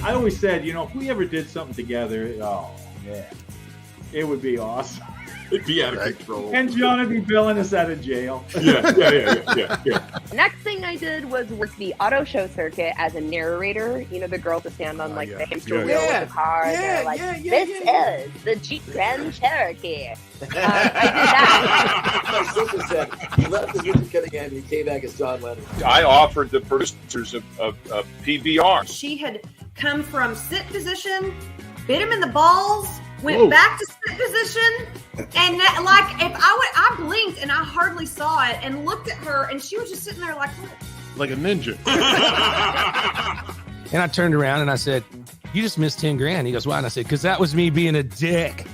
I always said, if we ever did something together, oh yeah, it would be awesome. It'd be out of control. And John would be billing us out of jail. Yeah. Next thing I did was work the auto show circuit as a narrator. The girls that stand on the hamster wheel with the car. And they're like, this is the Jeep Grand Cherokee. I My sister said, he left the music cutting and he came back as John Lennon. I offered the producers of PBR. She had come from sit position, bit him in the balls, went back to sit position, and if I blinked and I hardly saw it and looked at her and she was just sitting there like a ninja. And I turned around and I said, you just missed 10 grand. He goes, why? And I said, because that was me being a dick.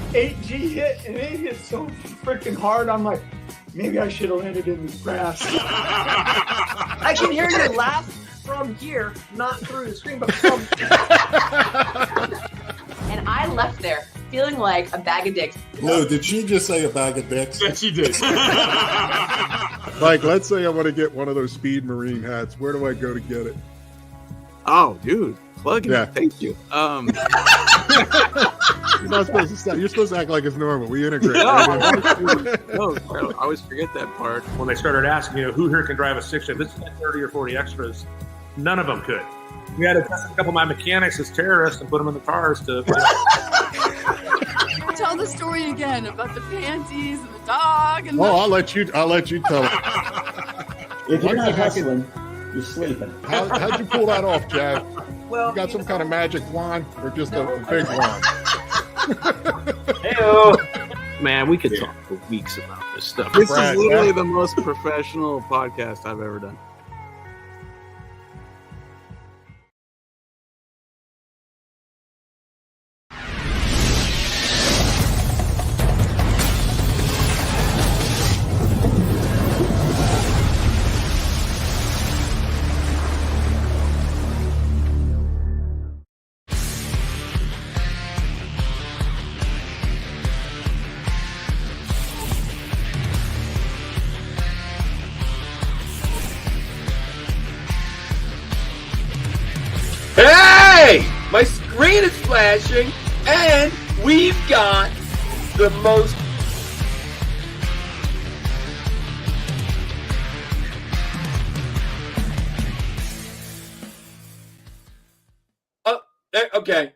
8G hit and it hit so freaking hard. I'm like, maybe I should have landed in the grass. I can hear you laugh from here, not through the screen, but from. And I left there feeling like a bag of dicks. No, did she just say a bag of dicks? Yes, she did. Like, let's say I want to get one of those Speed Marine hats. Where do I go to get it? Oh, dude. Plug it. Yeah. Thank you. You're not supposed to stop. You're supposed to act like it's normal. We integrate. No, I always forget that part. When they started asking, who here can drive a 6-shift? This is 30 or 40 extras. None of them could. We had to test a couple of my mechanics as terrorists and put them in the cars to. Tell the story again about the panties and the dog. And I'll let you tell it. If you're not hustling, you're sleeping. How'd you pull that off, Jack? Well, you got some kind of magic wand or just a big wand? Hey-o. Man, we could talk for weeks about this stuff. This is literally the most professional podcast I've ever done. Hey! My screen is flashing, and we've got the most... Okay.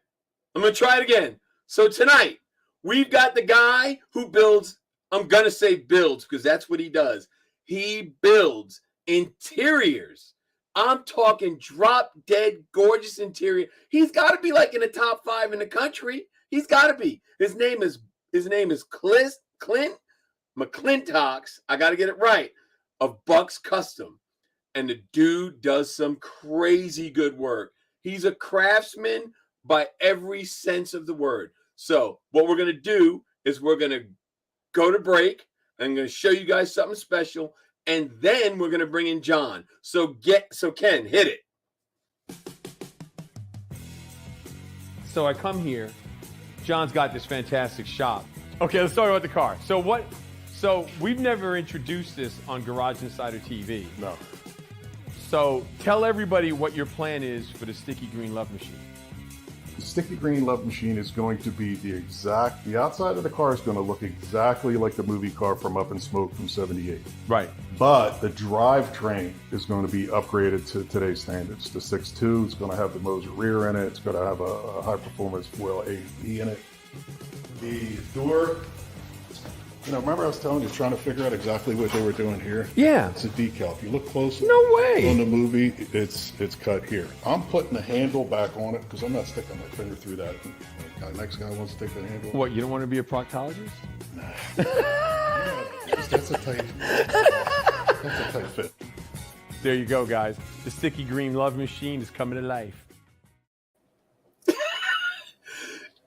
I'm going to try it again. So tonight, we've got the guy who builds, I'm going to say builds, because that's what he does. He builds interiors. I'm talking drop dead gorgeous interior. He's got to be like in the top 5 in the country. He's got to be. His name is Clint McClintock. I got to get it right. Of Bucks Custom. And the dude does some crazy good work. He's a craftsman by every sense of the word. So what we're going to do is we're going to go to break. I'm going to show you guys something special. And then we're going to bring in John. So Ken, hit it. So I come here. John's got this fantastic shop. Okay, let's talk about the car. So we've never introduced this on Garage Insider TV. No. So tell everybody what your plan is for the Sticky Green Love Machine. The Sticky Green Love Machine is going to be the outside of the car is going to look exactly like the movie car from Up in Smoke from '78. Right. But the drivetrain is going to be upgraded to today's standards. The 6.2 is going to have the Moser rear in it. It's going to have a high performance foil AEB in it. The door, remember I was telling you, trying to figure out exactly what they were doing here? Yeah. It's a decal. If you look closely No way. on the movie, it's cut here. I'm putting the handle back on it because I'm not sticking my finger through that. The next guy wants to take the handle. What, you don't want to be a proctologist? Nah. That's a tight fit. There you go, guys. The Sticky Green Love Machine is coming to life.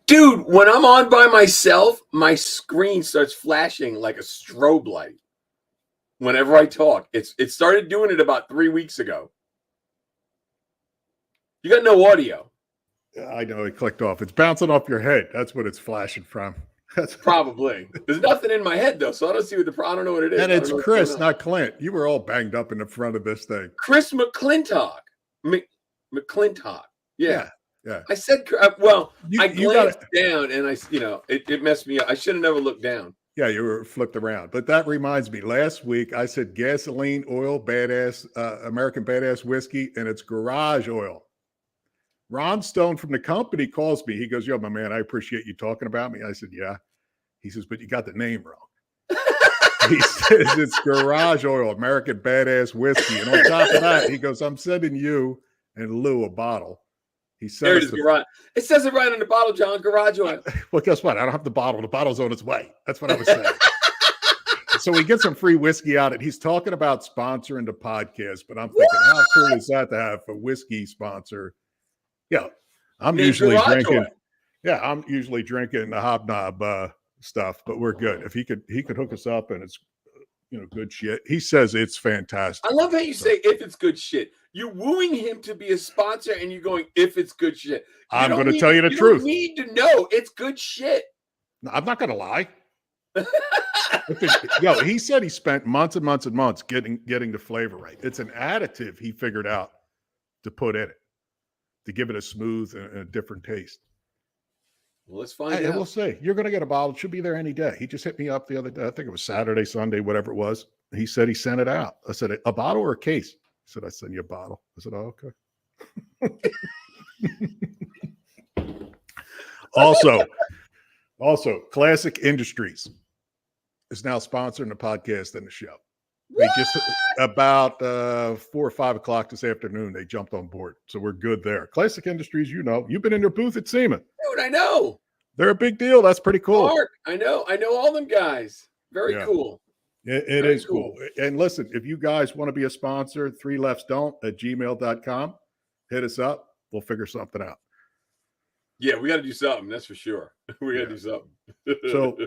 Dude, when I'm on by myself, my screen starts flashing like a strobe light. Whenever I talk, it started doing it about 3 weeks ago. You got no audio. I know it clicked off. It's bouncing off your head. That's what it's flashing from. Probably. There's nothing in my head though, so I don't see what I don't know what it is. And it's Chris, not Clint. You were all banged up in the front of this thing. Chris McClintock. McClintock. Yeah. Yeah. I said, well, I glanced down and it messed me up. I should have never looked down. Yeah, you were flipped around. But that reminds me, last week I said gasoline, oil, badass, American badass whiskey, and it's garage oil. Ron Stone from the company calls me. He goes, yo, my man, I appreciate you talking about me. I said, yeah. He says, but you got the name wrong. He says it's garage oil, American badass whiskey. And on top of that, he goes, I'm sending you and Lou a bottle. He said there it is, garage. It says it right on the bottle, John, garage oil. Well, guess what? I don't have the bottle. The bottle's on its way. That's what I was saying. So we get some free whiskey out. And he's talking about sponsoring the podcast, but I'm thinking, how cool is that to have a whiskey sponsor? Yeah, I'm usually drinking. Oil. Yeah, I'm usually drinking the Hobnob stuff, but we're good. If he could hook us up, and it's good shit. He says it's fantastic. I love how you say if it's good shit. You're wooing him to be a sponsor, and you're going if it's good shit. I'm going to tell you the truth. You need to know it's good shit. No, I'm not going to lie. He said he spent months and months and months getting the flavor right. It's an additive he figured out to put in it to give it a smooth and a different taste. Well, let's find out. We'll see. You're going to get a bottle. It should be there any day. He just hit me up the other day. I think it was Saturday, Sunday, whatever it was. He said he sent it out. I said, a bottle or a case? He said, I sent you a bottle. I said, oh, okay. Also, Classic Industries is now sponsoring the podcast and the show. They just about 4 or 5 o'clock this afternoon, they jumped on board. So we're good there. Classic Industries, you've been in their booth at SEMA. Dude, I know. They're a big deal. That's pretty cool. Mark, I know all them guys. Very cool. It is cool. And listen, if you guys want to be a sponsor, 3leftsdon't@gmail.com. Hit us up. We'll figure something out. Yeah, we got to do something. That's for sure. We got to do something. So,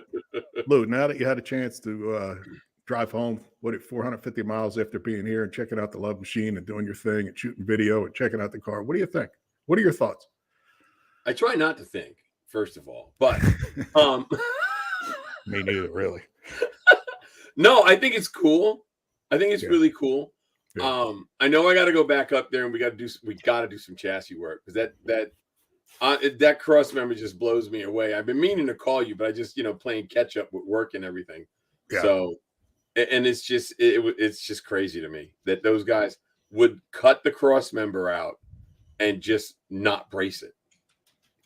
Lou, now that you had a chance to drive home, 450 miles after being here and checking out the Love Machine and doing your thing and shooting video and checking out the car, what do you think? What are your thoughts? I try not to think, first of all, but me neither, really. No, I think it's cool. I think it's really cool. Yeah. I know I got to go back up there and we got to do some chassis work because that cross member just blows me away. I've been meaning to call you, but I just playing catch up with work and everything. Yeah. So, and it's just it's just crazy to me that those guys would cut the cross member out and just not brace it.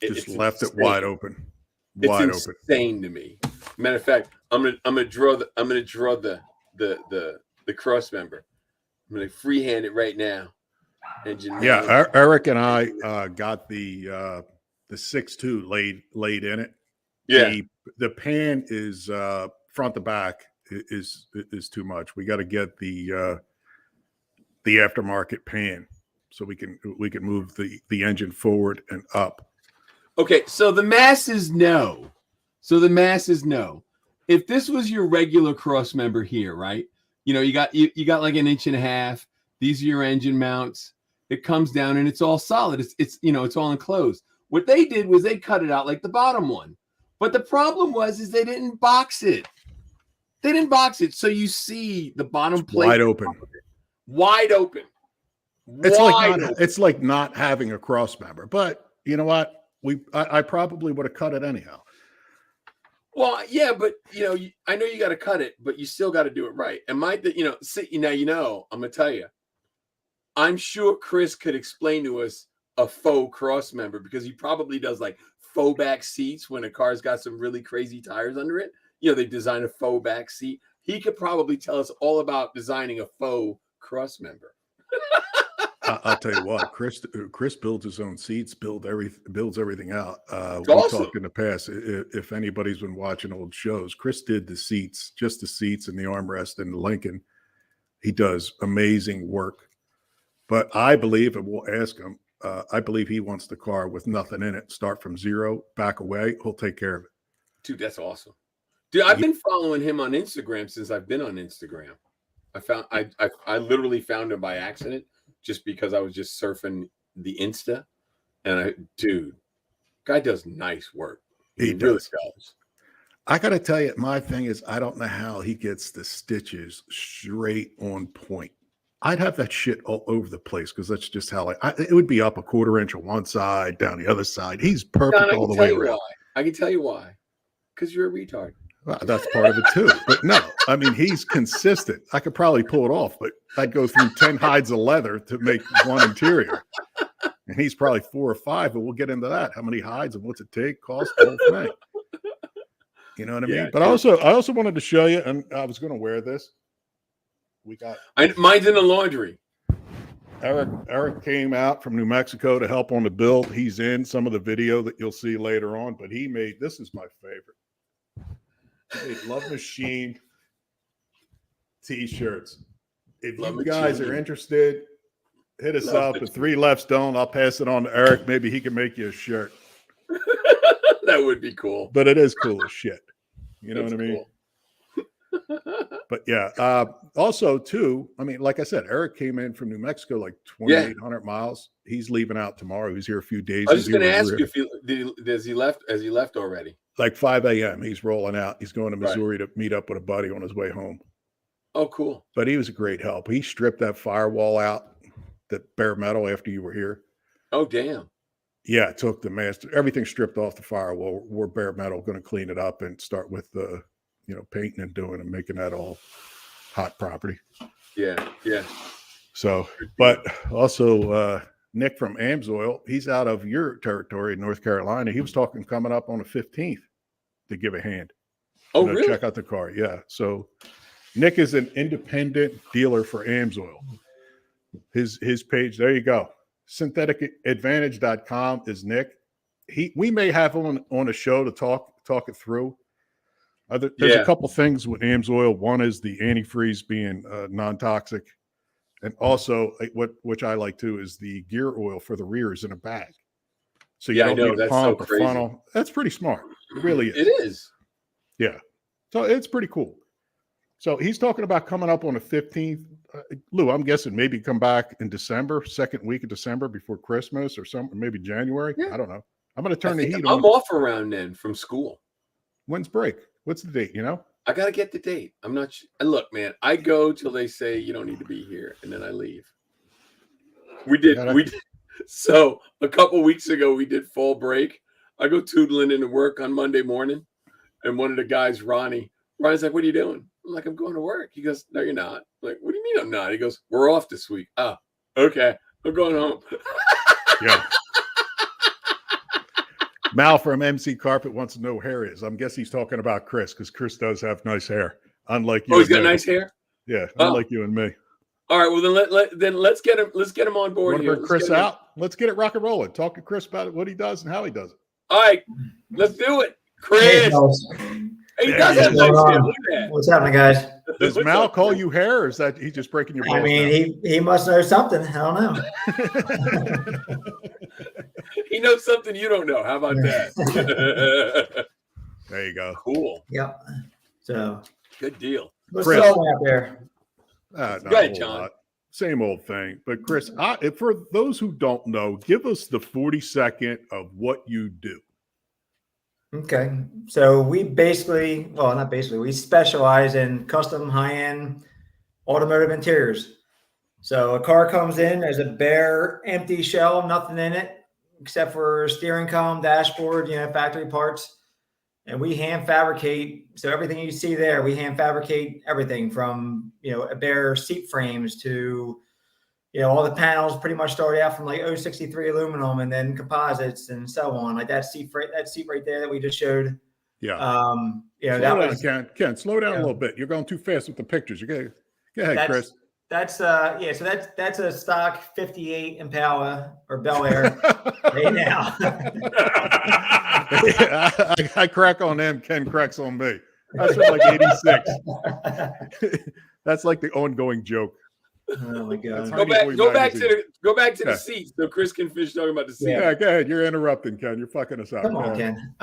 Just left it wide open. It's insane to me. Matter of fact, I'm gonna draw the cross member. I'm gonna freehand it right now. Yeah, Eric and I got the 6.2 laid in it. Yeah, the pan is front to back is too much. We got to get the aftermarket pan so we can move the engine forward and up. Okay, so the masses know. If this was your regular cross member here, right? You got like an inch and a half. These are your engine mounts. It comes down and it's all solid. It's all enclosed. What they did was they cut it out like the bottom one. But the problem is they didn't box it. So you see the bottom plate wide open. Wide open. It's like not having a cross member. But you know what? I probably would have cut it anyhow. Well, yeah, but I know you got to cut it, but you still got to do it right. And I'm gonna tell you, I'm sure Chris could explain to us a faux cross member because he probably does like faux back seats when a car's got some really crazy tires under it. They design a faux back seat. He could probably tell us all about designing a faux cross member. I'll tell you what, Chris builds his own seats, builds everything out. We talked in the past. If anybody's been watching old shows, Chris did the seats, just the seats and the armrest in the Lincoln. He does amazing work. But I believe, and we'll ask him, I believe he wants the car with nothing in it. Start from zero, back away. He'll take care of it. Dude, that's awesome. Dude, I've been following him on Instagram since I've been on Instagram. I literally found him by accident. Just because I was just surfing the Insta, and guy does nice work. He really does. I got to tell you, my thing is, I don't know how he gets the stitches straight on point. I'd have that shit all over the place because that's just how it would be up a quarter inch on one side, down the other side. He's perfect all the way around. I can tell you why. Because you're a retard. Well, that's part of it too. But no, I mean, he's consistent. I could probably pull it off, but I'd go through 10 hides of leather to make one interior. And he's probably 4 or 5, but we'll get into that. How many hides and what's it take, cost, the whole thing. You know what I mean? But I also wanted to show you, and I was going to wear this. Mine's in the laundry. Eric came out from New Mexico to help on the build. He's in some of the video that you'll see later on, but he made, this is my favorite. He made Love Machine t-shirts. If you guys are interested, hit us up at 3 Lefts Don't. I'll pass it on to Eric. Maybe he can make you a shirt. That would be cool. But it is cool as shit. You know what I mean? But yeah, also too, I mean, like I said, Eric came in from New Mexico, like 2,800 miles. He's leaving out tomorrow. He's here a few days. I was just going to ask you if has he left already? Like 5 a.m. He's rolling out. He's going to Missouri to meet up with a buddy on his way home. Oh, cool. But he was a great help. He stripped that firewall out, that bare metal after you were here. Oh, damn. Yeah, it took the master, everything stripped off the firewall. We're bare metal, going to clean it up and start with the, painting and doing and making that all hot property. Yeah, yeah. So, but also Nick from Amsoil, he's out of your territory in North Carolina. He was talking coming up on the 15th to give a hand. Oh, really? Check out the car. Yeah. So Nick is an independent dealer for Amsoil. His page, there you go. Syntheticadvantage.com is Nick. We may have him on a show to talk it through. There's a couple things with Amsoil. One is the antifreeze being non-toxic, and also which I like too is the gear oil for the rears in a bag. So you don't need a pump or funnel. That's pretty smart. It really is. It is. Yeah. So it's pretty cool. So he's talking about coming up on the 15th. Lou, I'm guessing maybe come back in December, second week of December before Christmas or something, maybe January. Yeah. I don't know. I'm going to turn the heat on. I'm off around then from school. When's break? What's the date? I got to get the date. I'm not and look, man, I go till they say you don't need to be here, and then I leave. We did. So a couple weeks ago, we did fall break. I go tootling into work on Monday morning, and one of the guys, Ronnie's like, "What are you doing?" I'm like, "I'm going to work." He goes, "No, you're not." I'm like, "What do you mean I'm not?" He goes, "We're off this week." Oh, okay. I'm going home. Yeah. Mal from MC Carpet wants to know who hair is. I'm guessing he's talking about Chris because Chris does have nice hair, unlike you. Oh, he's got nice hair. Yeah, unlike you and me. All right, well then let's get him. Let's get him on board here. Bring Chris out. Let's get it rock and rolling. Talk to Chris about what he does and how he does it. All right, let's do it, Chris. He does have nice hair. Look at that. What's happening, guys? Does Mal call you hair, or is that he's just breaking your balls? I mean, he must know something. I don't know. He knows something you don't know. How about that? There you go. Cool. Yep. So good deal. What's going on out there? Go ahead, John. Same old thing. But Chris, for those who don't know, give us the 40-second of what you do. Okay. So we we specialize in custom high-end automotive interiors. So a car comes in, there's a bare, empty shell, nothing in it except for steering column, dashboard, factory parts. And we hand fabricate. So everything you see there, we hand fabricate everything from, a bare seat frames to, all the panels pretty much start out from like 063 aluminum and then composites and so on. Like that seat right there that we just showed. Yeah. That was Ken, slow down a little bit. You're going too fast with the pictures. Go ahead, Chris. That's so that's a stock 58 Impala or Bel Air right now. I crack on them. Ken cracks on me. That's from like 86. That's like the ongoing joke. Oh my God! Go back to the seats so Chris can finish talking about the seats. Yeah, go ahead. You're interrupting, Ken. You're fucking us out. Come on, Ken.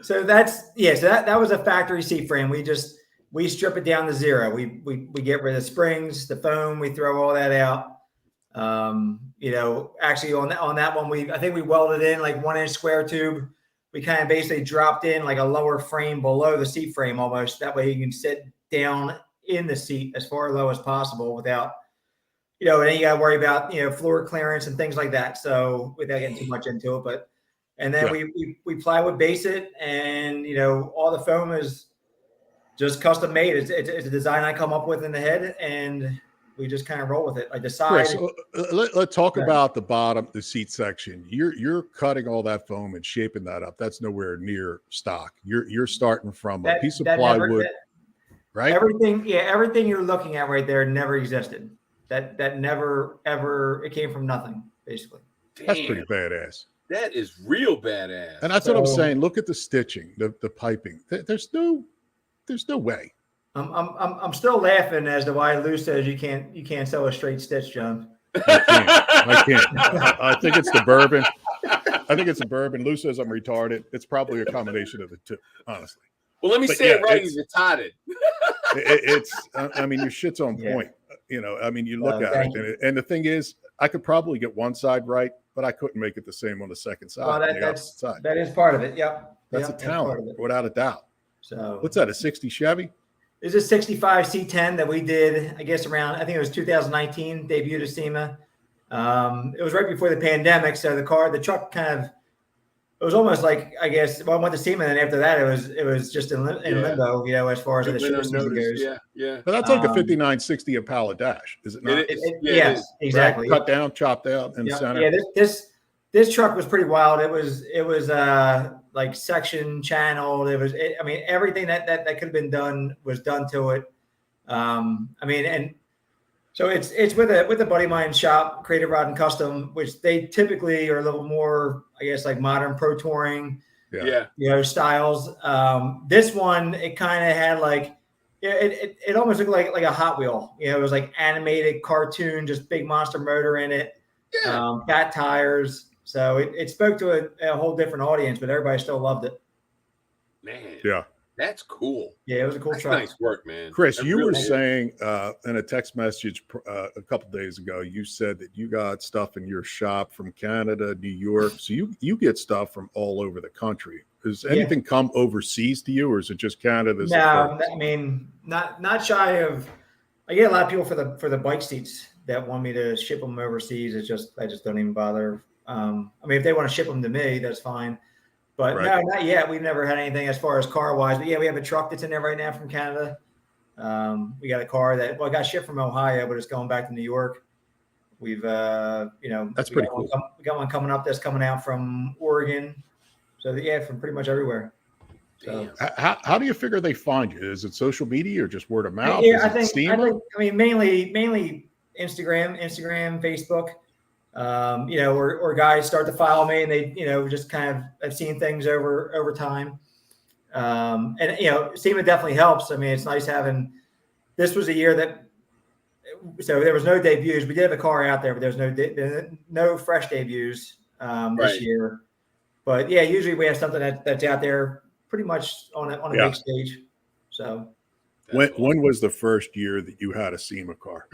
So that was a factory seat frame. We strip it down to zero. We get rid of the springs, the foam. We throw all that out. Actually on that one, I think we welded in like 1-inch square tube we kind of basically dropped in like a lower frame below the seat frame almost. That way you can sit down in the seat as far low as possible without, and then you got to worry about, floor clearance and things like that. So without getting too much into it, and then we plywood base it, and, all the foam is just custom made. It's a design I come up with in the head, and we just kind of roll with it. I decide. Chris, let's talk about the bottom, the seat section. You're cutting all that foam and shaping that up. That's nowhere near stock. You're starting from a piece of plywood, right? Everything you're looking at right there never existed. That never ever, it came from nothing, basically. That's pretty badass. That is real badass. And that's what I'm saying. Look at the stitching, the piping. There's no way. I'm still laughing as to why Lou says you can't sew a straight stitch, John. I can't. I think it's the bourbon. Lou says I'm retarded. It's probably a combination of the two, honestly. Well, let me say it right. He's retarded. Your shit's on point. You look at it, and the thing is, I could probably get one side right, but I couldn't make it the same on the second side. Well, that is part of it. Yep. That's a talent, without a doubt. So what's that? A 60 Chevy? This is a 65 C10 that we did, I guess, around, I think it was 2019, debuted at SEMA. It was right before the pandemic, so the truck kind of, it was almost like, I guess, I went to SEMA, and then after that, it was just in limbo, as far as the show season goes. Yeah. But that's like a 5960 Impala Dash, is it not? Yes, exactly. Right? Cut down, chopped out in the center. Yeah, this truck was pretty wild. It was like section channeled. Everything that could have been done was done to it. And so it's with a buddy of mine shop, Creative Rod and Custom, which they typically are a little more, I guess, like modern pro touring, styles. This one, it kind of had like, it almost looked like a Hot Wheel. It was like animated cartoon, just big monster motor in it, fat tires. So it spoke to a whole different audience, but everybody still loved it. Man. Yeah. That's cool. Yeah, it was a cool truck. Nice work, man. Chris, you were saying in a text message a couple days ago, you said that you got stuff in your shop from Canada, New York. So you get stuff from all over the country. Does anything come overseas to you, or is it just Canada? No, not shy of. I get a lot of people for the bike seats that want me to ship them overseas. I just don't even bother. If they want to ship them to me, that's fine. But no, not yet. We've never had anything as far as car wise. But we have a truck that's in there right now from Canada. We got a car that got shipped from Ohio, but it's going back to New York. We've that's pretty cool. We got one coming up that's coming out from Oregon. So from pretty much everywhere. So how do you figure they find you? Is it social media or just word of mouth? Yeah, I think mainly Instagram, Facebook. Or guys start to follow me, and they, just kind of, I've seen things over time. SEMA definitely helps. It's nice having, this was a year that, so there was no debuts. We did have a car out there, but there's no fresh debuts this year. But usually we have something that's out there pretty much on a big stage. So when was the first year that you had a SEMA car?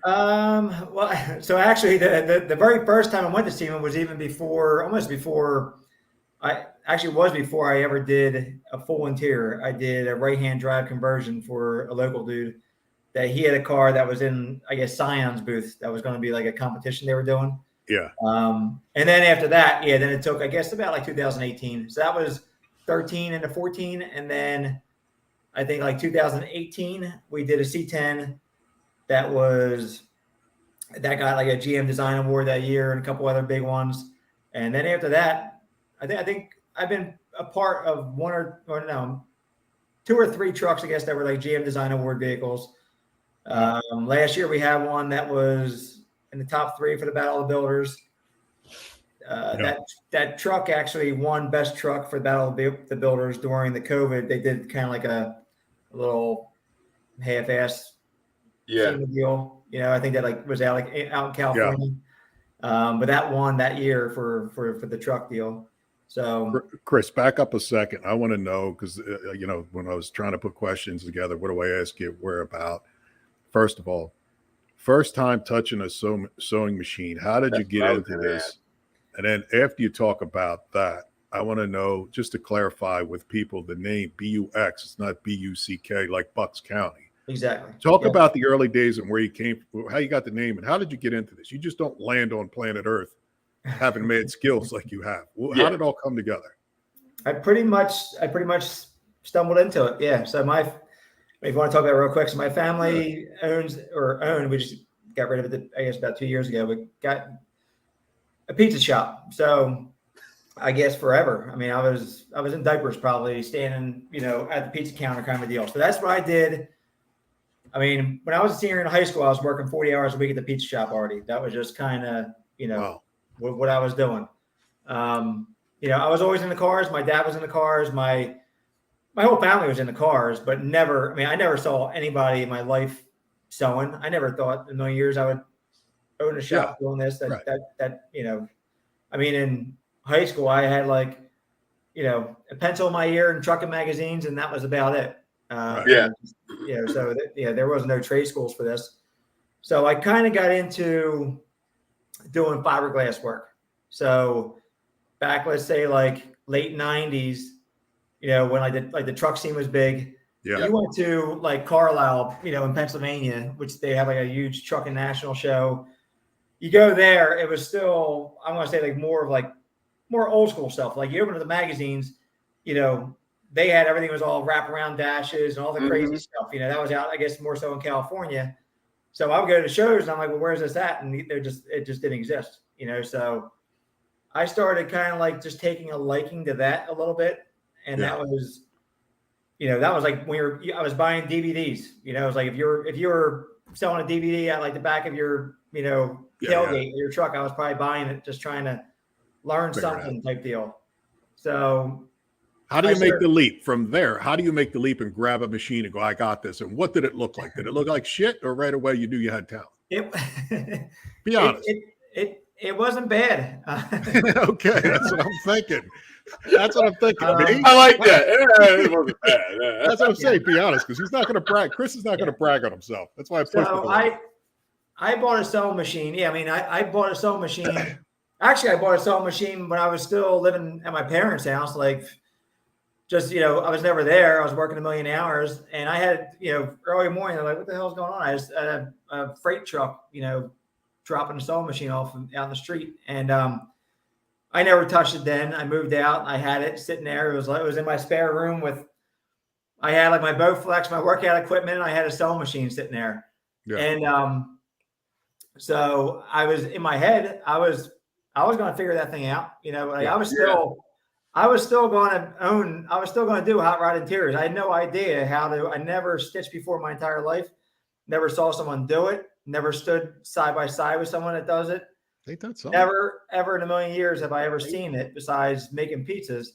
So actually the very first time I went to SEMA was before I ever did a full interior. I did a right-hand drive conversion for a local dude that he had a car that was in, I guess, Scion's booth. That was going to be like a competition they were doing. Yeah. And then after that, then it took, I guess, about like 2018. So that was 13 into 14. And then I think like 2018, we did a C10 that got like a GM Design Award that year and a couple other big ones. And then after that, I think I've been a part of two or three trucks, I guess, that were like GM Design Award vehicles. Last year we had one that was in the top 3 for the Battle of the Builders. That truck actually won best truck for the Battle of the Builders during the COVID. They did kind of like a little half-ass deal. I think that was out in California. But that won that year for the truck deal. So Chris, back up a second. I want to know, because when I was trying to put questions together, what do I ask you? Where about? First of all, first time touching a sewing machine. How did you get into this? And then after you talk about that, I want to know, just to clarify with people, the name BUX, it's not BUCK like Bucks County. Exactly. Talk about the early days and where you came, how you got the name, and how did you get into this? You just don't land on planet Earth having mad skills like you have. How did it all come together? I pretty much stumbled into it. Yeah. So if you want to talk about it real quick, so my family owned, we just got rid of it, I guess about 2 years ago. We got a pizza shop. So I guess forever. I mean, I was in diapers probably standing, at the pizza counter kind of a deal. So that's what I did. I mean, when I was a senior in high school, I was working 40 hours a week at the pizza shop already. That was just kind of, what I was doing. I was always in the cars. My dad was in the cars. My whole family was in the cars, but I never saw anybody in my life sewing. I never thought in a million years I would own a shop doing this. In high school, I had a pencil in my ear and trucking magazines, and that was about it. There was no trade schools for this. So I kind of got into doing fiberglass work. So back, let's say late 90s, when the truck scene was big, you went to Carlisle, in Pennsylvania, which they have a huge trucking national show. You go there, it was still, I want to say more old school stuff. You open to the magazines, they had everything was all wraparound dashes and all the crazy stuff. That was out, I guess, more so in California. So I would go to shows and I'm like, well, where's this at? And it just didn't exist, So I started kind of just taking a liking to that a little bit. And that was, that was when I was buying DVDs, it was if you were selling a DVD at the back of your, tailgate of your truck, I was probably buying it, just trying to learn something type deal. So how do you make the leap from there? How do you make the leap and grab a machine and go, I got this? And what did it look like? Did it look like shit, or right away you knew you had talent? Be honest. It wasn't bad. Okay, that's what I'm thinking. That's what I'm thinking. I like that. It wasn't bad. That's what I'm saying. Be honest, because he's not going to brag. Chris is not going to brag on himself. That's why I pushed him. I bought a sewing machine. Yeah, I bought a sewing machine. Actually, I bought a sewing machine when I was still living at my parents' house. I was never there. I was working a million hours, and I had, early morning. I'm like, what the hell's going on? I just had a freight truck, dropping a sewing machine off out in the street, and I never touched it. Then I moved out. I had it sitting there. It was in my spare room I had my Bowflex, my workout equipment, and I had a sewing machine sitting there. Yeah. And so I was in my head. I was going to figure that thing out. I was still going to do hot rod interiors. I had no idea I never stitched before in my entire life. Never saw someone do it. Never stood side by side with someone that does it. Ain't that something? Never, ever in a million years have I ever seen it besides making pizzas.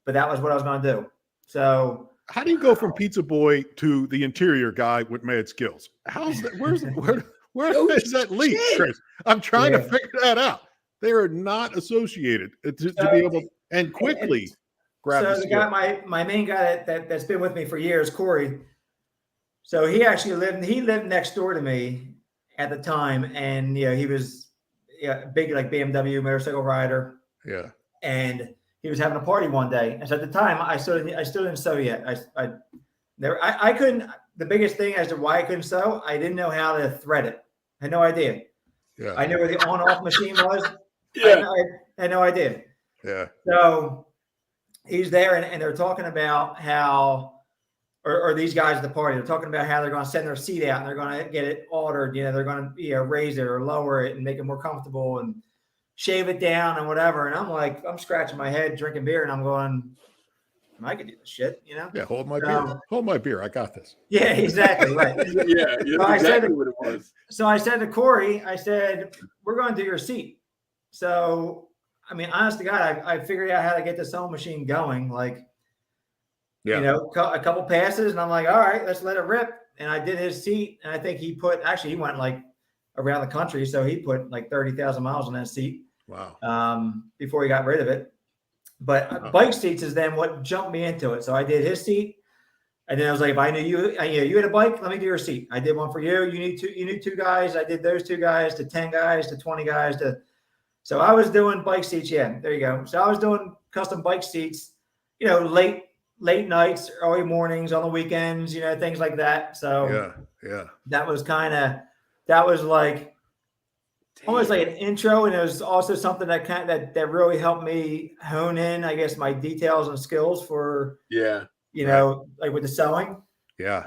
But that was what I was going to do. So how do you go from pizza boy to the interior guy with mad skills? How's that? Where is that leap, Chris? I'm trying to figure that out. They are not associated to be able to, and quickly grab the skill. Guy, my main guy that's been with me for years, Corey. So he actually lived next door to me at the time, and he was a big BMW motorcycle rider. Yeah. And he was having a party one day. And so at the time, I still didn't sew yet. I couldn't. The biggest thing as to why I couldn't sew, I didn't know how to thread it. I had no idea. Yeah. I knew where the on-off machine was. Yeah. I had no idea. Yeah. So he's there, and they're talking about how, or these guys at the party, they're talking about how they're going to send their seat out and they're going to get it altered. They're going to raise it or lower it and make it more comfortable and shave it down and whatever. And I'm scratching my head, drinking beer, and I'm going, I could do this shit, Yeah, hold my beer. Hold my beer. I got this. Yeah, exactly. Right. Yeah, exactly what it was. So I said to Corey, we're going to do your seat. So, honest to God, I figured out how to get the sewing machine going. A couple passes, and I'm like, all right, let's let it rip. And I did his seat, and I think he went around the country. So he put 30,000 miles on that seat. Wow. Before he got rid of it. But bike seats is then what jumped me into it. So I did his seat, and then I was like, if I knew you had a bike, let me do your seat. I did one for you. You need two guys. I did those 2 guys to 10 guys to 20 guys to. So I was doing bike seats. Yeah, there you go. So I was doing a custom bike seats, late nights, early mornings, on the weekends, things like that. So yeah. that was like almost like an intro, and it was also something that really helped me hone in, I guess, my details and skills for like with the sewing. Yeah.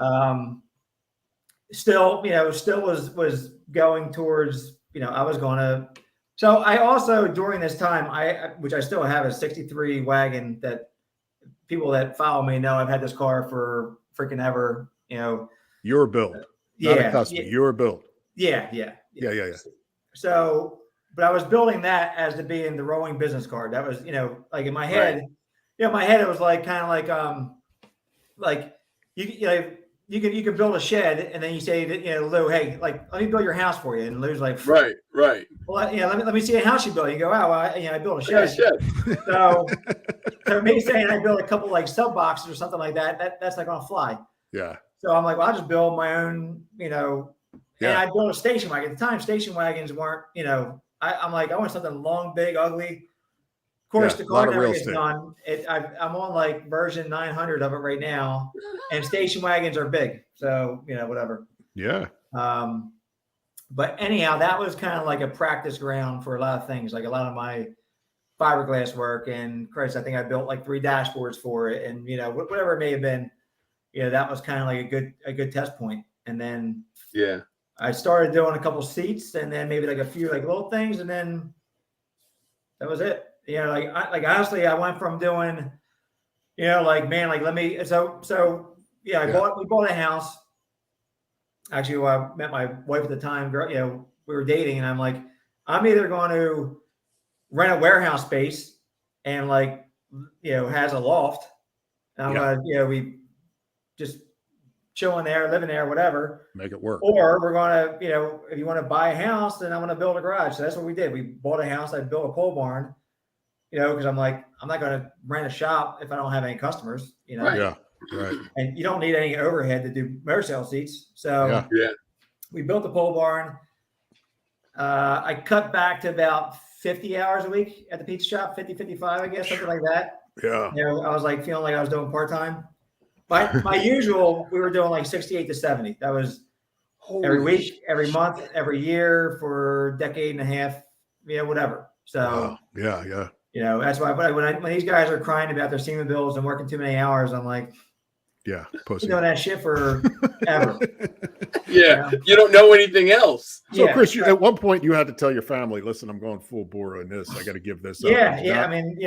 Still was going towards, I was going to. So I also, during this time, which I still have, a 63 wagon that people that follow me know I've had this car for freaking ever, Your build, not a customer. Your build. Yeah. So, but I was building that as to being the rolling business card. That was, like in my head, my head, it was like kind of like you can build a shed, and then you say to, Lou, hey, like, let me build your house for you. And Lou's like, right. Well, let me see a house you build. You go, oh, well, I built a shed. So me saying I built a couple like sub boxes or something like that's not gonna fly. Yeah. So I'm like, well, I'll just build my own, and I built a station wagon. At the time, station wagons weren't, I'm like, I want something long, big, ugly. Of course, the car never gets done. I'm on like version 900 of it right now, and station wagons are big. So, whatever. Yeah. But anyhow, that was kind of like a practice ground for a lot of things, like a lot of my fiberglass work. And Chris, I think I built like 3 dashboards for it, and whatever it may have been, that was kind of like a good test point. And then I started doing a couple seats, and then maybe like a few like little things, and then that was it. Like honestly, I went from doing, we bought a house. Actually, I met my wife at the time, girl, we were dating, and I'm like, I'm either going to rent a warehouse space and has a loft. And I'm gonna, we just chilling there, living there, whatever. Make it work. Or we're going to, if you want to buy a house, then I'm going to build a garage. So that's what we did. We bought a house. I built a pole barn, because I'm like, I'm not going to rent a shop if I don't have any customers, Right. Yeah. Right. And you don't need any overhead to do motor sale seats. So we built the pole barn. I cut back to about 50 hours a week at the pizza shop, 50, 55, I guess, something like that. Yeah. I was like feeling like I was doing part-time. My usual, we were doing like 68 to 70. That was every week, every month, every year for a decade and a half, whatever. So yeah. That's why when these guys are crying about their SEMA bills and working too many hours, I'm like, pussy. Doing that shit for ever. You don't know anything else. So Chris, at one point you had to tell your family, listen, I'm going full bore on this. I got to give this up. Yeah. I mean,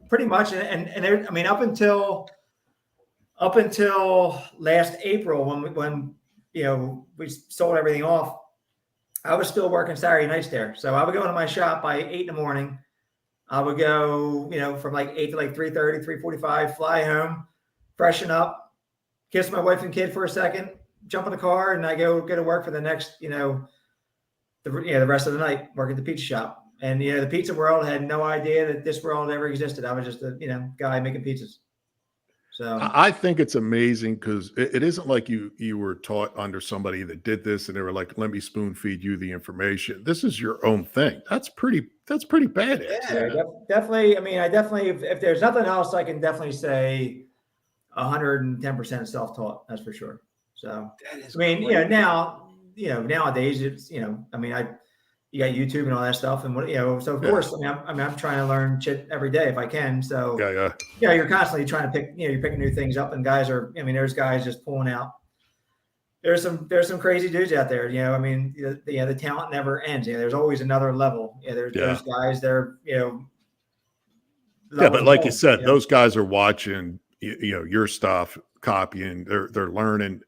pretty much. And I mean, up until last April, when we sold everything off, I was still working Saturday nights there. So I would go into my shop by 8 in the morning. I would go, from like 8 to like 3:30, 3:45, fly home, freshen up, kiss my wife and kid for a second, jump in the car, and I go to work for the next, the rest of the night, work at the pizza shop. And, the pizza world had no idea that this world ever existed. I was just a, guy making pizzas. So I think it's amazing because it isn't like you were taught under somebody that did this and they were like, let me spoon feed you the information. This is your own thing. That's pretty badass. Yeah, definitely. I mean, if there's nothing else, I can definitely say 110% self-taught. That's for sure. So, I mean, nowadays it's, you got YouTube and all that stuff. And so of course, I'm trying to learn shit every day if I can. So you're constantly trying to pick, you're picking new things up, and guys are, there's guys just pulling out. There's some crazy dudes out there. The talent never ends. There's always another level. There's guys there, but like you said, those guys are watching, your stuff, copying, they're learning.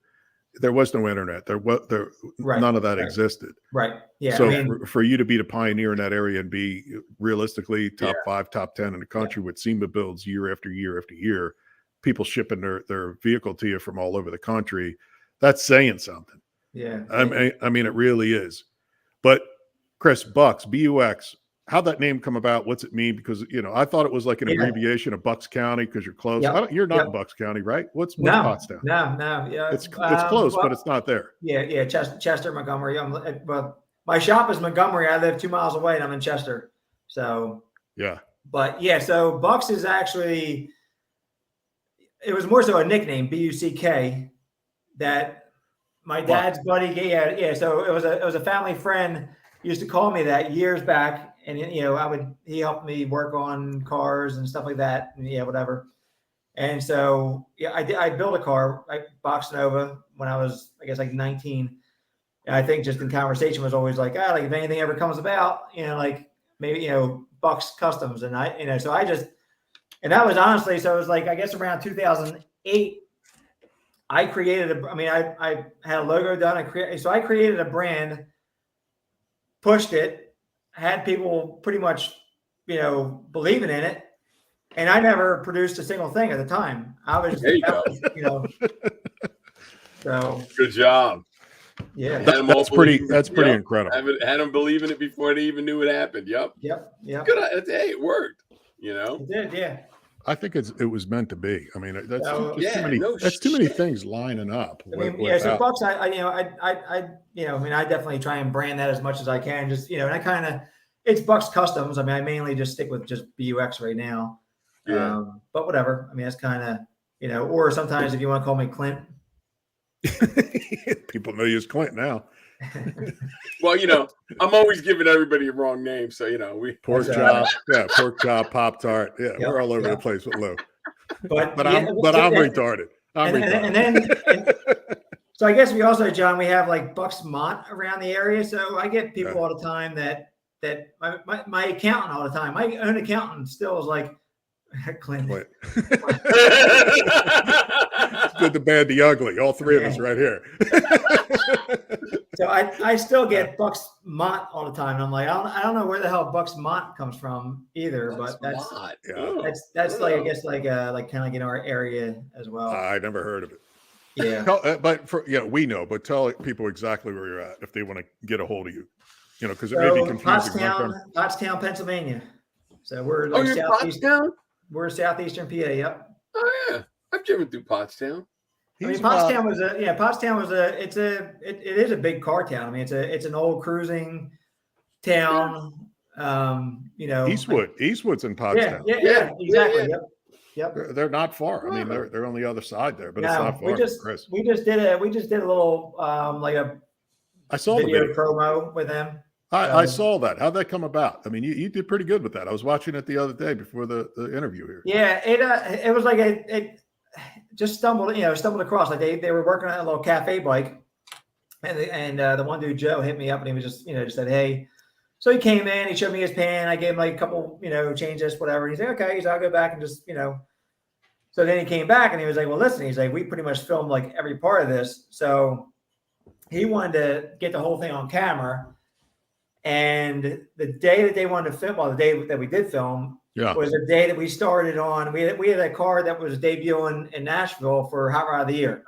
There was no internet. None of that existed. Right. Yeah. So for you to be the pioneer in that area and be realistically top 5, top 10 in the country with SEMA builds year after year after year, people shipping their vehicle to you from all over the country, that's saying something. Yeah. I mean, it really is. But Chris, Bucks, B-U-X, how'd that name come about? What's it mean? Because, I thought it was like an abbreviation of Bucks County because you're close. You're not in Bucks County, right? What's Pottstown? No. Yeah. It's close, but it's not there. Yeah. Chester, Montgomery. But my shop is Montgomery. I live 2 miles away and I'm in Chester. So, yeah. But yeah, so Bucks is actually, it was more so a nickname, BUCK, that my dad's buddy. Yeah. So it was a family friend used to call me that years back, and he helped me work on cars and stuff like that, and whatever. And so I built a car, Box Nova, when I was, I guess, like 19. And I think just in conversation was always like, like if anything ever comes about, like maybe Bucks Customs, and so I just, and that was honestly, so it was like, I guess around 2008, I created I had a logo done. I created a brand, pushed it, had people pretty much, believing in it. And I never produced a single thing at the time. I was, there you go. So good job. Yeah, that's pretty incredible. Had them believe in it before they even knew it happened. Yep. Good. Hey, it worked. It did. Yeah. I think it was meant to be. I mean, that's too many things lining up. So Bucks, I definitely try and brand that as much as I can. Just and I kind of, it's Bucks Customs. I mean, I mainly just stick with just BUX right now. Yeah. But whatever. I mean, that's kind of or sometimes if you want to call me Clint. People know you as Clint now. Well, I'm always giving everybody a wrong name, so we pork chop, Pop Tart, we're all over the place with Lou. But I'm retarded. And then so I guess we also, John, we have like Bucks Mont around the area, so I get people all the time that my accountant all the time, my own accountant still is like Clint. Good, the bad, the ugly. All three of us right here. So I still get Bucks Mont all the time. And I'm like, I don't know where the hell Bucks Mont comes from either, but that's like, I guess like kind of in our area as well. I never heard of it. Yeah. But we know, but tell people exactly where you're at if they want to get a hold of you. Because it may be confusing. Pottstown, Pennsylvania. So we're like Pottstown? We're southeastern PA. Yep. Oh yeah, I've driven through Pottstown. I mean, Pottstown it is a big car town. I mean, it's an old cruising town. Eastwood's in Pottstown. Yeah, exactly. Yep. They're not far. I mean, they're on the other side there, but it's not far. We just did a little I saw video the video promo with them. I saw that. How'd that come about? I mean, you did pretty good with that. I was watching it the other day before the interview here. Yeah, it was like it just stumbled across. Like they were working on a little cafe bike, and the one dude Joe hit me up, and he was just just said, hey. So he came in, he showed me his pan. I gave him like a couple changes, whatever. He's like, okay. He's like, I'll go back and just So then he came back and he was like, well, listen. He's like, we pretty much filmed like every part of this. So he wanted to get the whole thing on camera. And the day that they wanted to film, the day that we did film, was the day that we started on. We had a car that was debuting in Nashville for Hot Rod of the Year.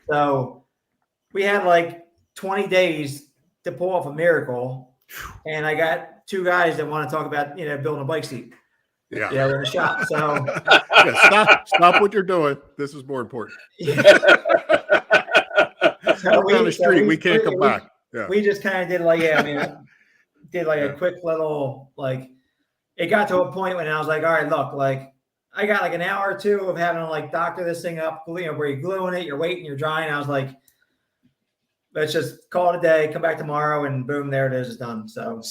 So we had like 20 days to pull off a miracle. And I got two guys that want to talk about, building a bike seat. Yeah. In the shop. So stop what you're doing. This is more important. So we're on the street. We can't come back. Yeah. We just kind of did a quick little, it got to a point when I was like, all right, look, I got like an hour or two of having to doctor this thing up, where you're gluing it, you're waiting, you're drying. I was like, let's just call it a day, come back tomorrow, and boom, there it is, it's done. So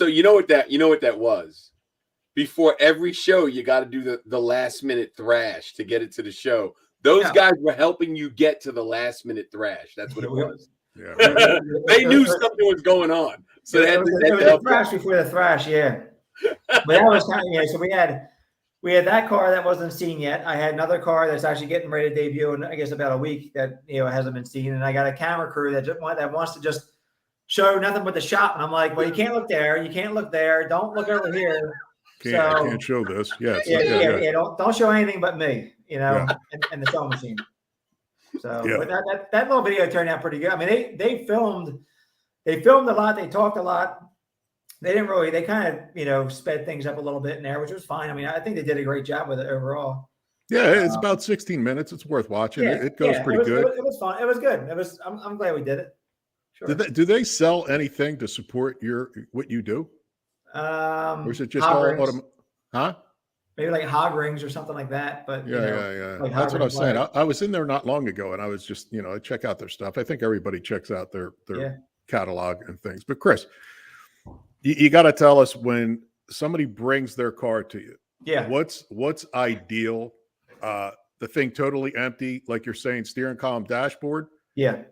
you know what that was? Before every show, you got to do the last minute thrash to get it to the show. Those guys were helping you get to the last minute thrash. That's what it was. Yeah. They knew something was going on. So they had to help thrash before the thrash, yeah. But that was kind of, so we had that car that wasn't seen yet. I had another car that's actually getting ready to debut in, I guess, about a week that, hasn't been seen. And I got a camera crew that wants to just show nothing but the shop. And I'm like, well, you can't look there. You can't look there. Don't look over here. I can't show this. Yeah. Don't show anything but me, and the film machine. So but that little video turned out pretty good. I mean, they filmed a lot. They talked a lot. They didn't really, they kind of, sped things up a little bit in there, which was fine. I mean, I think they did a great job with it overall. Yeah, it's about 16 minutes. It's worth watching. It goes pretty good. It was fun. It was good. I'm glad we did it. Sure. Do they sell anything to support what you do? Or is it just all Huh? Maybe like hog rings or something like that. But Yeah. like That's what I was hog saying. I was in there not long ago, and I was just, I check out their stuff. I think everybody checks out their catalog and things. But Chris, you got to tell us when somebody brings their car to you. Yeah. What's ideal? The thing totally empty, like you're saying, steering column, dashboard. Yeah.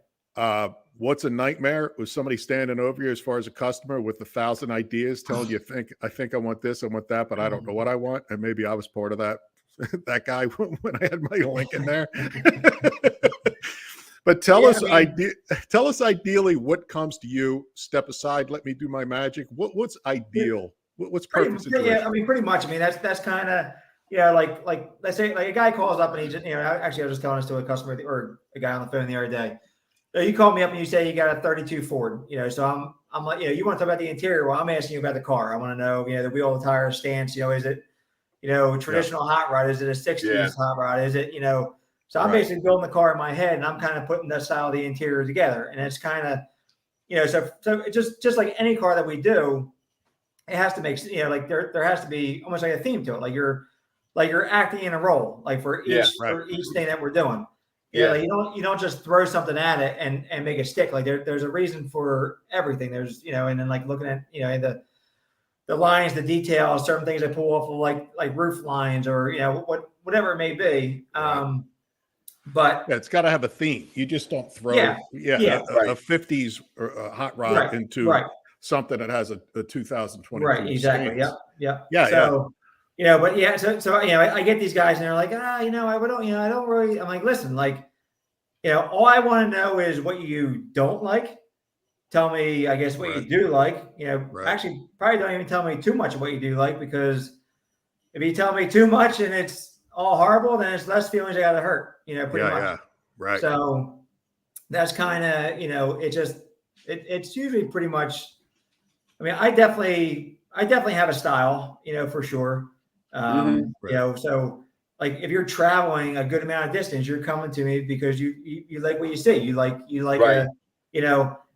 What's a nightmare? Was somebody standing over you as far as a customer with 1,000 ideas telling you, I think I want this, I want that, but I don't know what I want. And maybe I was part of that guy when I had my Lincoln there. But tell us ideally what comes to you. Step aside, let me do my magic. What's ideal? What's perfect situation? Yeah, I mean, pretty much. I mean, that's kind of like let's say like a guy calls up and he just actually I was just telling this to a customer or a guy on the phone the other day. So you call me up and you say you got a 32 Ford, so I'm like, you want to talk about the interior? Well, I'm asking you about the car. I want to know, the wheel, the tire, stance. Is it, traditional hot rod? Is it a 60s hot rod? Is it, So I'm basically building the car in my head, and I'm kind of putting that style of the interior together. And it's kind of, so it just like any car that we do, it has to make, like there has to be almost like a theme to it. Like you're acting in a role, like for each thing that we're doing. Like you don't just throw something at it and make it stick. Like there's a reason for everything. There's, and then like looking at, the lines, the details, certain things I pull off of like roof lines or, whatever it may be. But it's got to have a theme. You just don't throw a 50s or a hot rod into something that has a 2022. Right. Exactly. Stance. Yeah. So, I get these guys and they're like, I don't really, I'm like, listen, like, all I want to know is what you don't like. Tell me, I guess, what you do like, actually probably don't even tell me too much of what you do like, because if you tell me too much and it's all horrible, then it's less feelings I got to hurt, pretty much. Yeah. Right. So that's kind of, it's usually pretty much, I mean, I definitely have a style, for sure. So like if you're traveling a good amount of distance, you're coming to me because you like what you see. You like,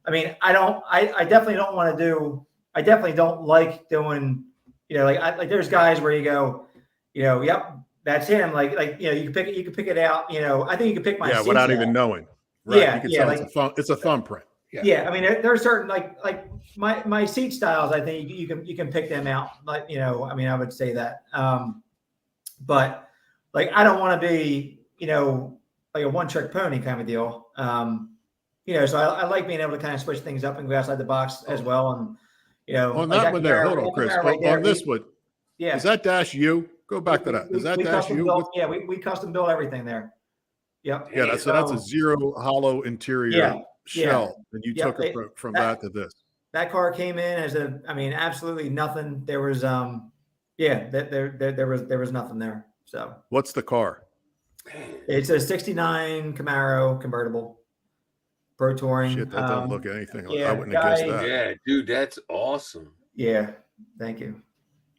I mean, I definitely don't want to do, I definitely don't like doing, like there's guys where you go, yep, that's him. Like, you can pick it out, I think you can pick my seats without out. even knowing. Right. Yeah. You can tell it's a thumbprint. Yeah. I mean, there are certain, like my seat styles, I think you can pick them out. Like, I mean, I would say that, but like, I don't want to be, like a one-trick pony kind of deal. So I like being able to kind of switch things up and go outside the box as well. And, on like that one there, hold on, Chris. On this one, is that dash you? Go back to that. Is that dash you? We custom build everything there. Yep. Yeah, that's a zero hollow interior shell, and you took it from that to this. That car came in as absolutely nothing. There was there was nothing there. So what's the car? It's a 69 Camaro convertible. Pro Touring. Shit, that doesn't look anything like I wouldn't have guessed that. Yeah, dude, that's awesome. Yeah, thank you.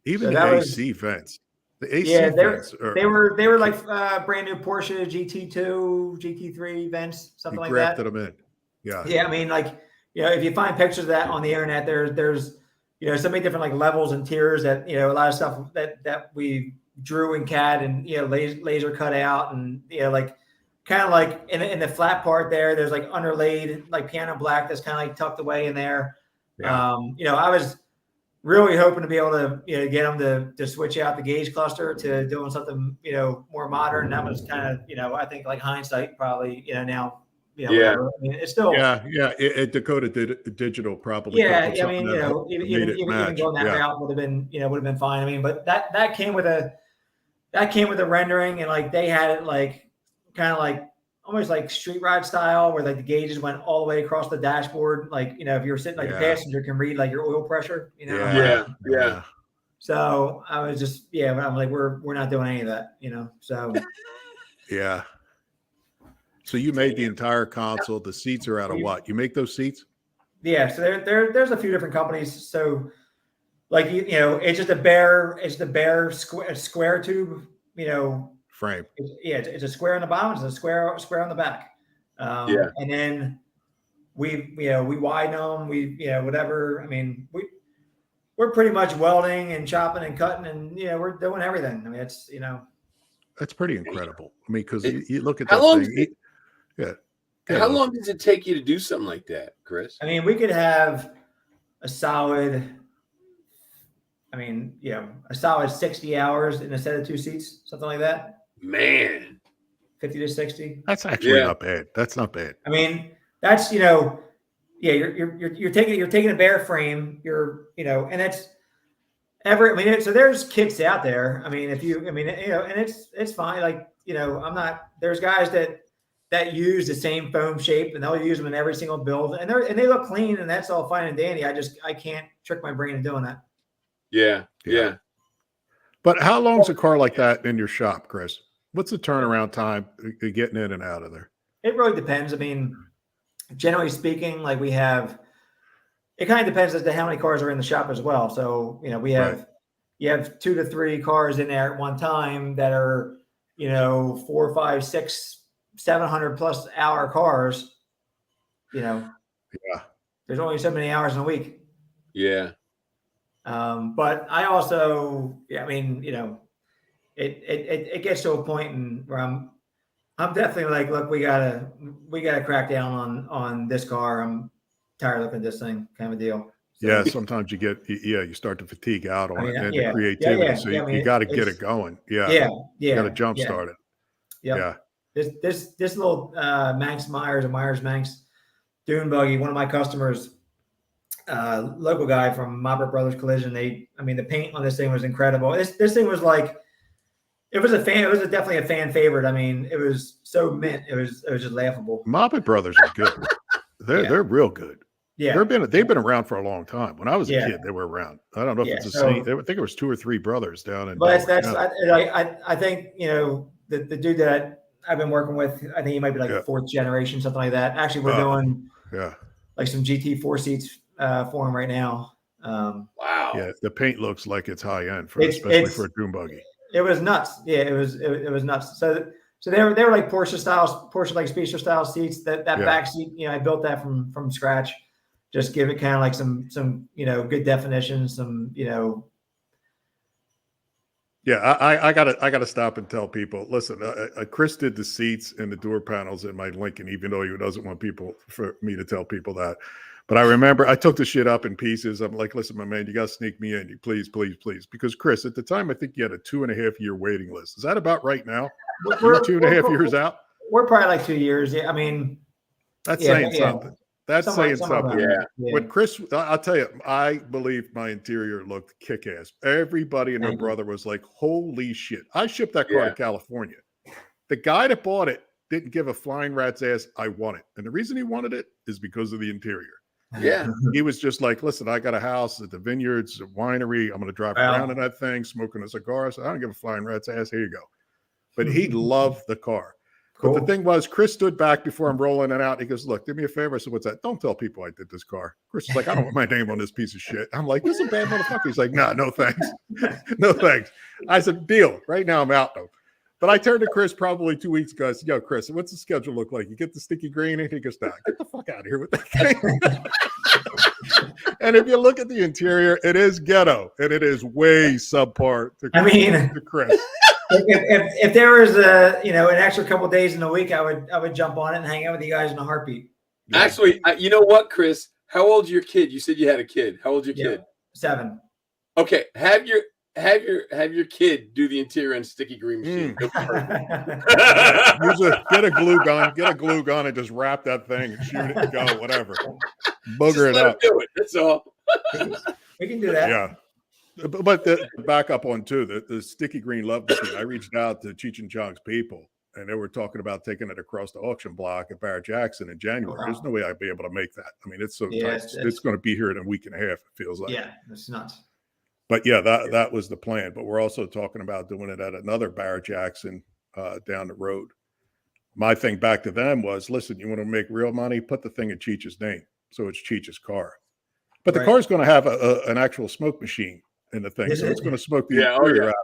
Even the AC vents. The AC vents they were like brand new Porsche GT2, GT3 vents, something like that. Grafted them in. Yeah. Yeah, I mean, like, if you find pictures of that on the internet, there's so many different like levels and tiers that a lot of stuff that we drew in CAD and laser cut out and like kind of like in the flat part there's like underlaid like piano black that's kind of like tucked away in there. Yeah. I was really hoping to be able to get them to switch out the gauge cluster to doing something more modern. That was kind of I think like hindsight probably now. I mean, it's still It Dakota Digital probably. Yeah, I mean, even going that route would have been fine. I mean, but that came with a rendering, and like they had it like kind of like almost like street ride style, where like the gauges went all the way across the dashboard. Like if you're sitting like the passenger can read like your oil pressure. Yeah. So I was just I'm like we're not doing any of that. So yeah. So you made the entire console. The seats are out of what? You make those seats? Yeah. So there's a few different companies. So like it's just a bare square tube. Frame. It's a square on the bottom. It's a square on the back. And then we widen them. We whatever. I mean we're pretty much welding and chopping and cutting, and we're doing everything. I mean, it's That's pretty incredible. I mean, because you look at How that long thing. How long does it take you to do something like that, Chris? I mean, we could have a solid, a solid 60 hours in a set of 2 seats, something like that. Man. 50 to 60. That's actually not bad. That's not bad. I mean, that's you're taking a bare frame, and it's so there's kits out there. I mean, and it's fine. Like, there's guys that use the same foam shape, and they'll use them in every single build, and they look clean, and that's all fine and dandy. I can't trick my brain into doing that. Yeah. But how long's a car like that in your shop, Chris? What's the turnaround time getting in and out of there? It really depends. I mean, generally speaking, like it kind of depends as to how many cars are in the shop as well. So, you have 2 to 3 cars in there at one time that are, 4, 5, 6, 700 plus hour cars. Yeah. There's only so many hours in a week. Yeah. But I also, it gets to a point where I'm definitely like, look, we gotta crack down on this car. I'm tired of looking at this thing, kind of a deal. So, yeah, sometimes you start to fatigue out on it and the creativity. So you got to get it going. You got to jump start it. Yeah. This little Manx Myers or Myers Manx dune buggy, one of my customers, local guy from Mopper Brothers Collision. The paint on this thing was incredible. This thing was like, it was definitely a fan favorite. I mean, it was so mint. It was just laughable. Moppet Brothers are good. They're real good. Yeah. They've been around for a long time. When I was a kid, they were around. I don't know if it's the same. I think it was 2 or 3 brothers down in. But I think the dude that I've been working with, I think he might be like the 4th generation, something like that. Actually, we're doing like some GT4 seats for him right now. Wow. Yeah, the paint looks like it's high end, especially for a dune buggy. It was nuts. Yeah, it was nuts. So they were like Porsche like Speedster style seats. That back seat, I built that from scratch. Just give it kind of like some good definition, Yeah, I gotta stop and tell people. Listen, Chris did the seats and the door panels in my Lincoln, even though he doesn't want for me to tell people that. But I remember I took the shit up in pieces. I'm like, listen, my man, you got to sneak me in. Please. Because, Chris, at the time, I think you had a 2.5 year waiting list. Is that about right now? You're 2.5 years out? We're probably like 2 years. Yeah, I mean. That's saying something. That's saying something. Yeah. When Chris, I'll tell you, I believe my interior looked kick-ass. Everybody and their brother was like, holy shit. I shipped that car to California. The guy that bought it didn't give a flying rat's ass, I want it. And the reason he wanted it is because of the interior. Yeah. He was just like, listen, I got a house at the vineyards, a winery. I'm going to drive around in that thing, smoking a cigar. So I don't give a flying rat's ass. Here you go. But he loved the car. Cool. But the thing was, Chris stood back before I'm rolling it out. He goes, look, do me a favor. I said, what's that? Don't tell people I did this car. Chris is like, I don't want my name on this piece of shit. I'm like, this is a bad motherfucker. He's like, nah, no thanks. No thanks. I said, deal. Right now I'm out though. But I turned to Chris probably 2 weeks ago. I said, yo, Chris, what's the schedule look like? You get the sticky green? And he goes, nah, get the fuck out of here with that thing. And if you look at the interior, it is ghetto. And it is way subpar to Chris. If there was an extra couple of days in the week, I would jump on it and hang out with you guys in a heartbeat. Actually, you know what, Chris? How old's your kid? You said you had a kid. How old's your kid? 7. Okay, have your kid do the interior on sticky green machine. Get a glue gun and just wrap that thing and shoot it and go, whatever. Booger it up. Do it. That's all. We can do that. Yeah. But the backup on too, the sticky green love machine. I reached out to Cheech and Chong's people, and they were talking about taking it across the auction block at Barrett Jackson in January. Wow. There's no way I'd be able to make that. I mean, it's so tight. It's going to be here in a week and a half. It feels like. Yeah, it's nuts. But yeah, that was the plan. But we're also talking about doing it at another Barrett Jackson down the road. My thing back to them was, listen, you want to make real money? Put the thing in Cheech's name, so it's Cheech's car. But the car's going to have an actual smoke machine in the thing, so it's going to smoke the interior out.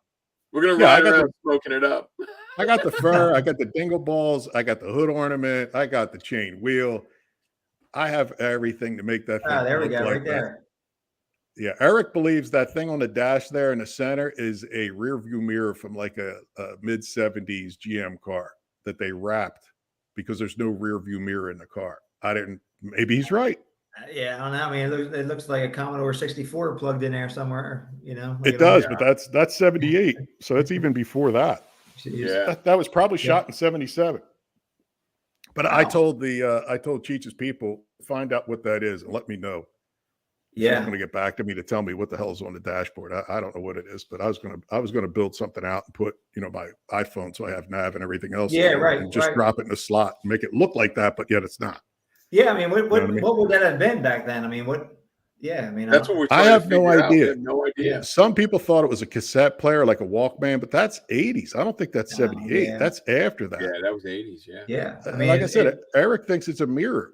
We're going to ride around smoking it up. I got the fur, I got the dingle balls, I got the hood ornament, I got the chain wheel. I have everything to make that thing. There we go, like right there. Yeah, Eric believes that thing on the dash there in the center is a rear view mirror from like a mid 70s GM car that they wrapped because there's no rear view mirror in the car. Maybe he's right. Yeah, I don't know. I mean, it looks like a Commodore 64 plugged in there somewhere, like it does, but that's 78. So that's even before that. Jeez. That was probably shot in 77. But wow. I told Cheech's people, find out what that is and let me know. Yeah, he's going to get back to me to tell me what the hell is on the dashboard. I don't know what it is, but I was going to build something out and put my iPhone so I have nav and everything else. Yeah, right. And just drop it in the slot and make it look like that, but yet it's not. Yeah, I mean, what would that have been back then? I mean, what? Yeah, I mean, that's what we're. I have no idea. I have no idea. Some people thought it was a cassette player, like a Walkman, but that's 80s. I don't think that's 78. Yeah. That's after that. Yeah, that was 80s. Yeah. Yeah. I mean, like I said, Eric thinks it's a mirror.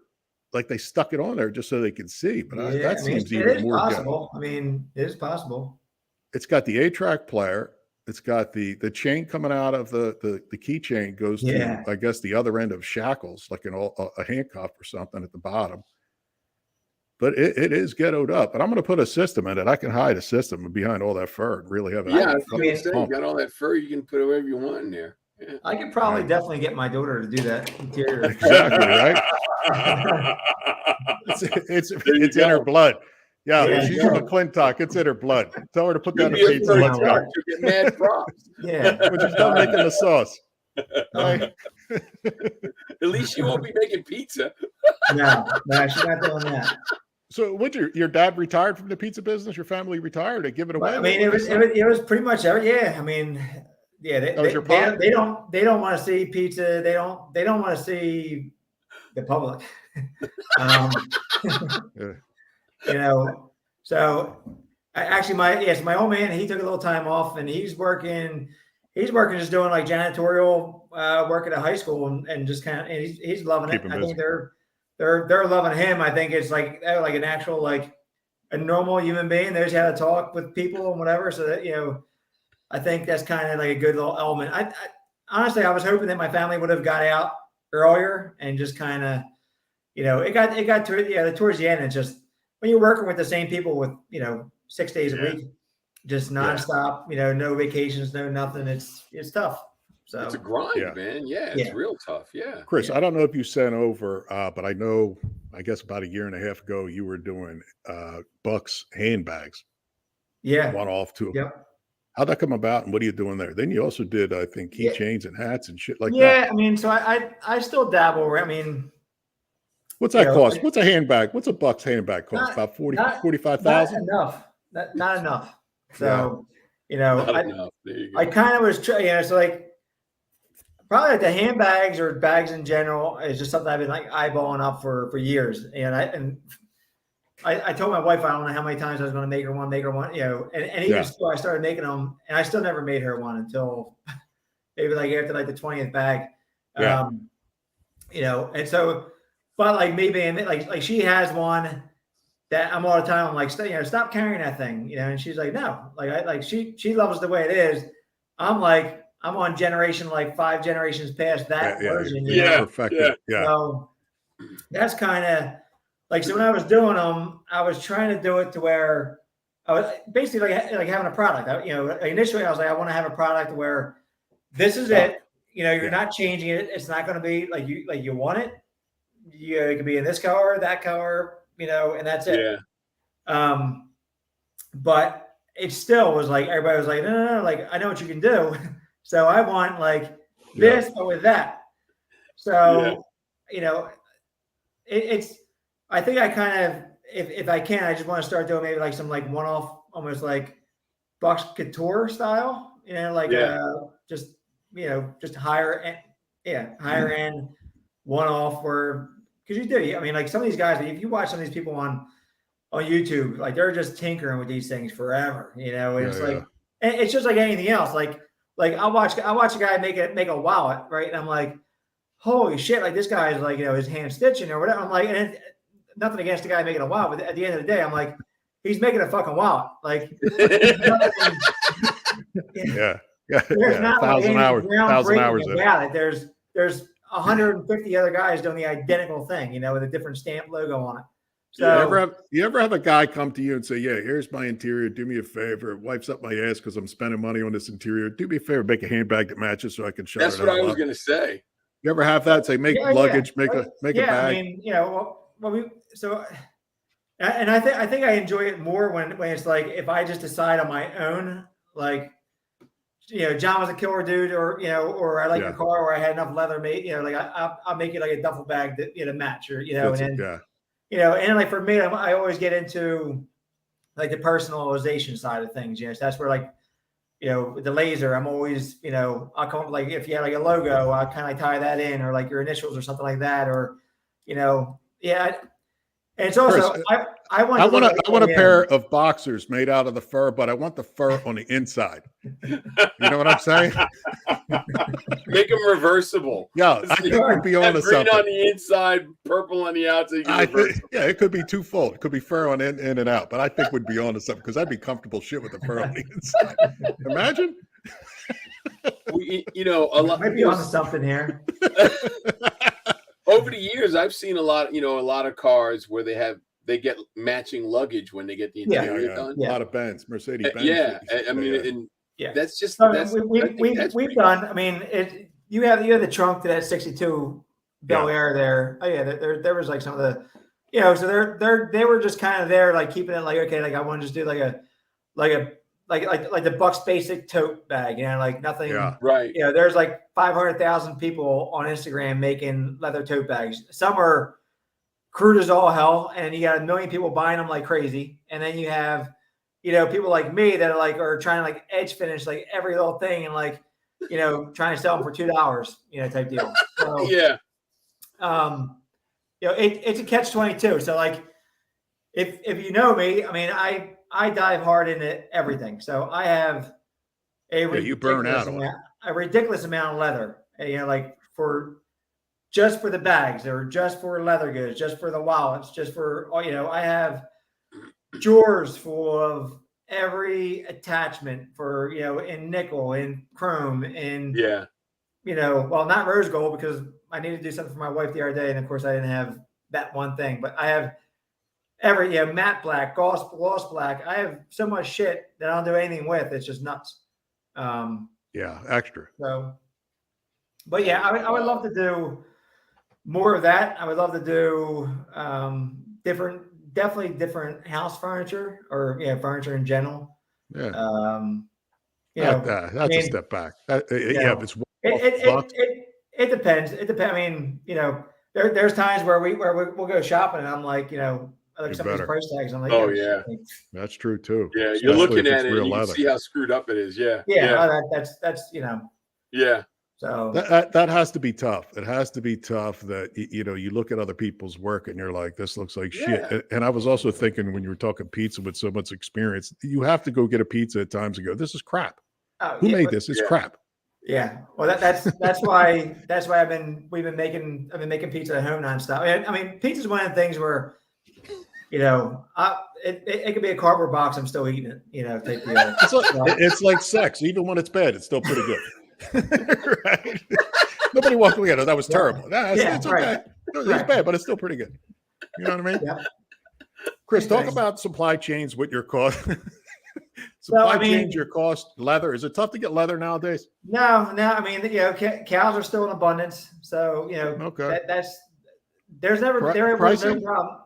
Like they stuck it on there just so they could see, but that seems even more possible. I mean, it is possible. It's got the 8-track player. It's got the chain coming out of the keychain goes to, I guess, the other end of shackles, like a handcuff or something at the bottom. But it is ghettoed up. And I'm going to put a system in it. I can hide a system behind all that fur and really have it. Yeah, you got all that fur. You can put whatever you want in there. Yeah. I could probably definitely get my daughter to do that interior. Exactly, right? it's in her blood. Yeah, she's from McClintock. It's in her blood. Tell her to put down the pizza. Let's go. Get mad props. Yeah, when she's done making the sauce. At least she won't be making pizza. No, she's not doing that. So, what your dad retired from the pizza business? Your family retired to give it away? I mean, it was pretty much yeah. I mean. Yeah, they don't want to see pizza. They don't want to see the public. So my old man, he took a little time off and he's working just doing like janitorial work at a high school and just kind of he's loving it. I think they're loving him. I think it's like an actual like a normal human being. They just had to talk with people and whatever. So that I think that's kind of like a good little element. I honestly, I was hoping that my family would have got out earlier and just kind of, it got to towards the end. It's just when you're working with the same people with 6 days a week, just nonstop. No vacations, no nothing. It's tough. So it's a grind, man. Yeah, it's real tough. Yeah, Chris, I don't know if you sent over, but I know, I guess about a year and a half ago, you were doing Buck's handbags. Yeah, one off to. Yep. How'd that come about, and what are you doing there? Then you also did, I think, keychains and hats and shit like that. Yeah, I mean, so I still dabble. I mean, what's that cost? What's a handbag? What's a Buck's handbag cost? About 45,000. Not enough. So I kind of was so like probably like the handbags or bags in general is just something I've been like eyeballing up for years, and I told my wife I don't know how many times I was going to make her one, and even still I started making them, and I still never made her one until maybe like after like the 20th bag, and so, but like maybe like she has one that I'm all the time. I'm like, stop carrying that thing, and she's like, no, like she loves the way it is. I'm on generation like 5 generations past that version. Perfected. So that's kind of. Like, so when I was doing them, I was trying to do it to where I was basically like having a product. Initially I was like, I want to have a product where this is it. You're not changing it. It's not going to be like you want it. It could be in this color, that color, and that's it. Yeah. But it still was like everybody was like, no, like I know what you can do. So I want like this, but with that. So it's. I think I kind of, if I can, I just want to start doing maybe like some like one-off, almost like Buck's Couture style, just higher end one-off where, because I mean, like some of these guys, if you watch some of these people on YouTube, like they're just tinkering with these things forever, and it's just like anything else. Like I'll watch a guy make a wallet, right? And I'm like, holy shit, like this guy is like, his hand stitching or whatever. I'm like, and nothing against the guy making a wallet, but at the end of the day, I'm like, he's making a fucking wallet. Like, there's 1,000 hours. 1,000 hours. There's 150 other guys doing the identical thing, with a different stamp logo on it. So you ever have a guy come to you and say, "Yeah, here's my interior. Do me a favor. It wipes up my ass because I'm spending money on this interior. Do me a favor, make a handbag that matches so I can shut That's it what out." I was going to say. You ever have that? Say, make luggage, make a bag. I mean, and I think I enjoy it more when it's like if I just decide on my own, like, John was a killer dude, or I like your car, or I had enough leather made, like I'll make it like a duffel bag that match, or and then and like for me, I always get into like the personalization side of things. So that's where like with the laser, I'm always I'll come up like if you had like a logo, I'll kind of tie that in, or like your initials or something like that, or and it's also Chris, I want a pair of boxers made out of the fur, but I want the fur on the inside. You know what I'm saying? Make them reversible. Yeah, I think we'd be on to green something. on the inside, purple on the outside. It could be twofold. It could be fur on in and out, but I think we'd be on to something because I'd be comfortable shit with the fur on the inside. Imagine. A lot might be on to something here. Over the years, I've seen a lot of cars where they get matching luggage when they get the interior done. A lot of Benz, Mercedes Benz. That's just we've done. I mean, you have the trunk to that 62 Bel Air there. Oh yeah, there was like some of the, so they were just kind of there, like keeping it like, okay, like I want to just do like the Bucks basic tote bag, like nothing. Yeah. Right. There's like 500,000 people on Instagram making leather tote bags. Some are crude as all hell, and you got 1 million people buying them like crazy. And then you have, people like me that are trying to like edge finish like every little thing and like, trying to sell them for $2, type deal. So, it's a catch-22. So like, if you know me, I mean, I dive hard into everything. So I have you burn out on it. A ridiculous amount of leather, like just for the bags, or just for leather goods, just for the wallets, just for, I have drawers full of every attachment for, in nickel, in chrome, in, well, not rose gold, because I needed to do something for my wife the other day. And of course I didn't have that one thing, but I have every, matte black, gloss black. I have so much shit that I don't do anything with. It's just nuts. Extra. So, but I would love to do more of that. I would love to do definitely different house furniture, or furniture in general. That's a step back. It depends. It depends. I mean, there's times where we'll go shopping and I'm like, I look at some of these price tags. I'm like, oh yeah, that's true too. Yeah, you're looking at it and you can see how screwed up it is. Yeah. That's Yeah. So that has to be tough. It has to be tough that you look at other people's work and you're like, this looks like shit. And I was also thinking, when you were talking pizza with so much experience, you have to go get a pizza at times and go, this is crap. Who made this? It's crap. Yeah. Well, that's why I've been making pizza at home nonstop. I mean, pizza is one of the things where, it could be a cardboard box, I'm still eating it. It's like sex. Even when it's bad, it's still pretty good. Right? Nobody walked away. That was terrible. It's okay. Right. It's bad, but it's still pretty good. You know what I mean? Yeah. Chris, talk about supply chains with your cost. Chains, your cost, leather. Is it tough to get leather nowadays? No. I mean, cows are still in abundance. So, okay. There was no problem.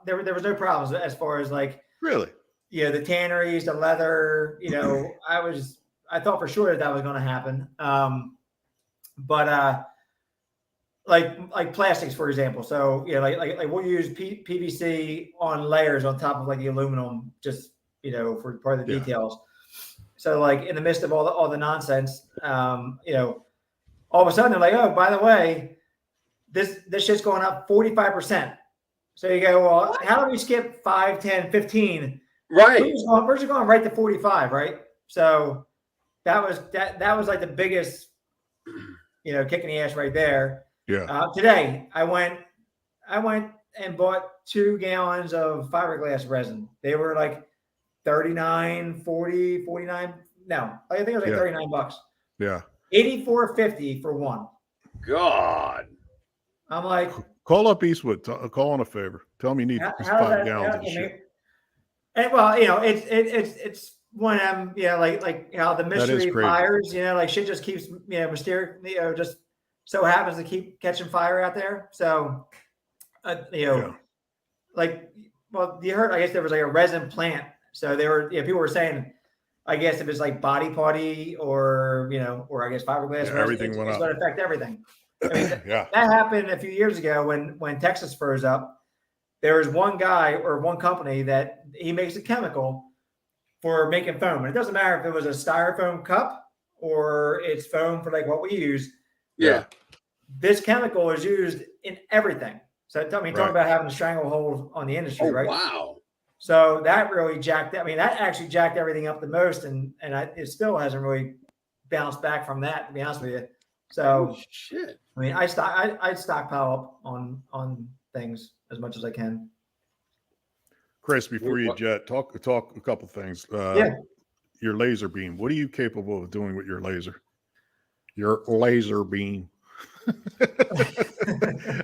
There was no problems as far as like, really, the tanneries, the leather, I thought for sure that was going to happen. But like plastics, for example. So, like we'll use PVC on layers on top of like the aluminum, just, for part of the details. So like in the midst of all the nonsense, all of a sudden they're like, oh, by the way, this shit's going up 45%. So you go, well, how do we skip 5, 10, 15? Right. We're just going right to 45, right? So that was like the biggest, kick in the ass right there. Yeah. Today I went and bought 2 gallons of fiberglass resin. They were like 39, 40, 49. No, I think it was like $39. Yeah. $84.50 for one. God. I'm like, call up Eastwood. Call on a favor. Tell him you need 5 gallons of shit. And well, it's one of them, like how the mystery fires, like shit just keeps, mysterious, just so happens to keep catching fire out there. So, like, well, you heard, I guess there was like a resin plant. So people were saying, I guess if it's like body potty or I guess fiberglass, everything went up. It's going to affect everything. I mean, that happened a few years ago when Texas froze up. There was one guy or one company that he makes a chemical for making foam. And it doesn't matter if it was a styrofoam cup or it's foam for like what we use. Yeah. This chemical is used in everything. So talk about having a stranglehold on the industry, right? Wow. So that really that actually jacked everything up the most. And it still hasn't really bounced back from that, to be honest with you. So shit. I mean, I stockpile up on things as much as I can. Chris, before you jet, talk a couple things. Your laser beam. What are you capable of doing with your laser? Your laser beam.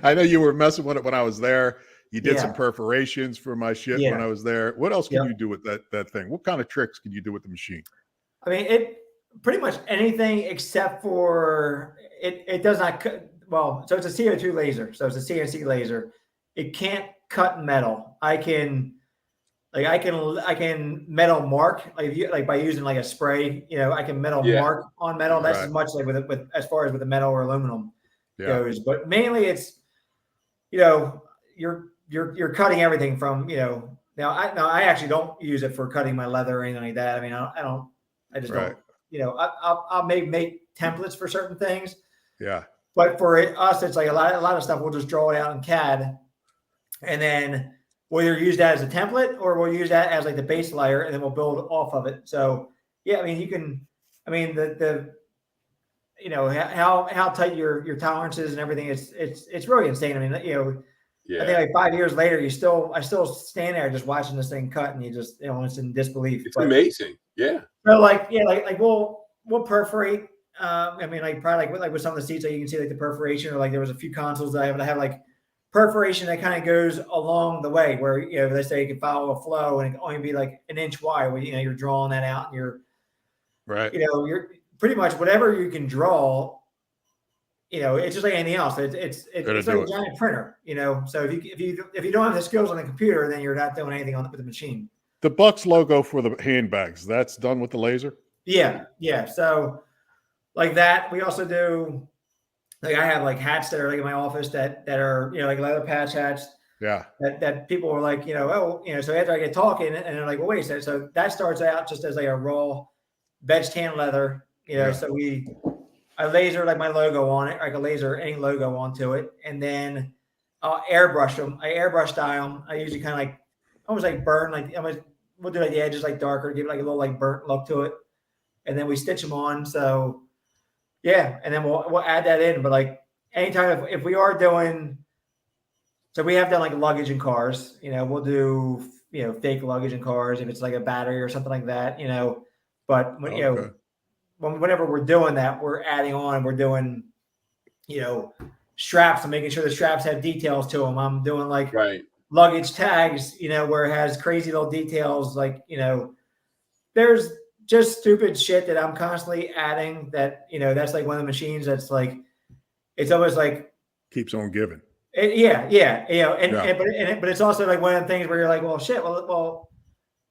I know you were messing with it when I was there. You did some perforations for my shit when I was there. What else can you do with that thing? What kind of tricks can you do with the machine? I mean, it pretty much anything except for it does not cut. Well, so it's a CO2 laser. So it's a CNC laser. It can't cut metal. I can metal mark by using like a spray. I can metal mark on metal. That's as much like with as far as with the metal or aluminum goes. But mainly it's you're cutting everything from Now I actually don't use it for cutting my leather or anything like that. I mean I just don't. I'll make templates for certain things. Yeah. But for us, it's like a lot of stuff. We'll just draw it out in CAD, and then we'll either use that as a template or we'll use that as like the base layer, and then we'll build off of it. So yeah, I mean you can. I mean how tight your tolerances and everything. It's really insane. I mean I think like 5 years later, I still stand there just watching this thing cut, and you just it's in disbelief. It's amazing. Yeah. So like we'll perforate. I mean, like probably like with some of the seats, like you can see like the perforation, or like there was a few consoles that I have like perforation that kind of goes along the way, where they say you can follow a flow and it can only be like an inch wide. Where you're drawing that out, and you're you're pretty much whatever you can draw. It's just like anything else. It's like a giant printer. So if you don't have the skills on the computer, then you're not doing anything with the machine. The Bucks logo for the handbags, that's done with the laser? Yeah. So like that, we also do, like I have like hats that are like in my office that are, like leather patch hats. Yeah. That people are like, so after I get talking and they're like, well, wait a second. So that starts out just as like a raw veg tan leather, so I laser like my logo on it, or I can laser any logo onto it. And then I'll airbrush them. I airbrush style them. I usually kind of like, almost like burn, we'll do like the edges like darker, give it like a little like burnt look to it. And then we stitch them on. So yeah. And then we'll add that in. But like anytime if we are doing, so we have done like luggage in cars, we'll do, fake luggage in cars if it's like a battery or something like that, but whenever we're doing that, we're adding on, we're doing, straps and making sure the straps have details to them. I'm doing like luggage tags, where it has crazy little details. Like, there's just stupid shit that I'm constantly adding that, that's like one of the machines that's like, it's always like keeps on giving. But it's also like one of the things where you're like, well, shit, well,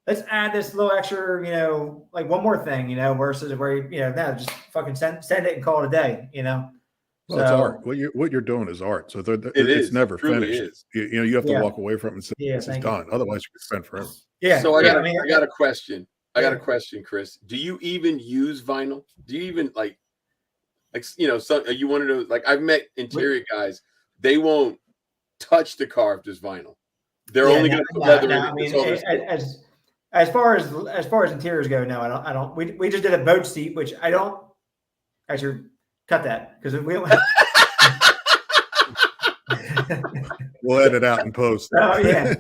let's add this little extra, like one more thing, versus where now just fucking send it and call it a day, Well, it's art. What you're doing is art. So it's never finished. You have to walk away from it and say this is done. Otherwise, you could spend forever. Yeah. So I got a question. I got a question, Chris. Do you even use vinyl? Do you even like so you want to know? Like I've met interior guys, they won't touch the car if there's vinyl. They're only going to put leather in it. I mean, as far as interiors go, no, I don't. We just did a boat seat, which I don't actually cut that because we don't. We'll edit out and post. Oh yeah.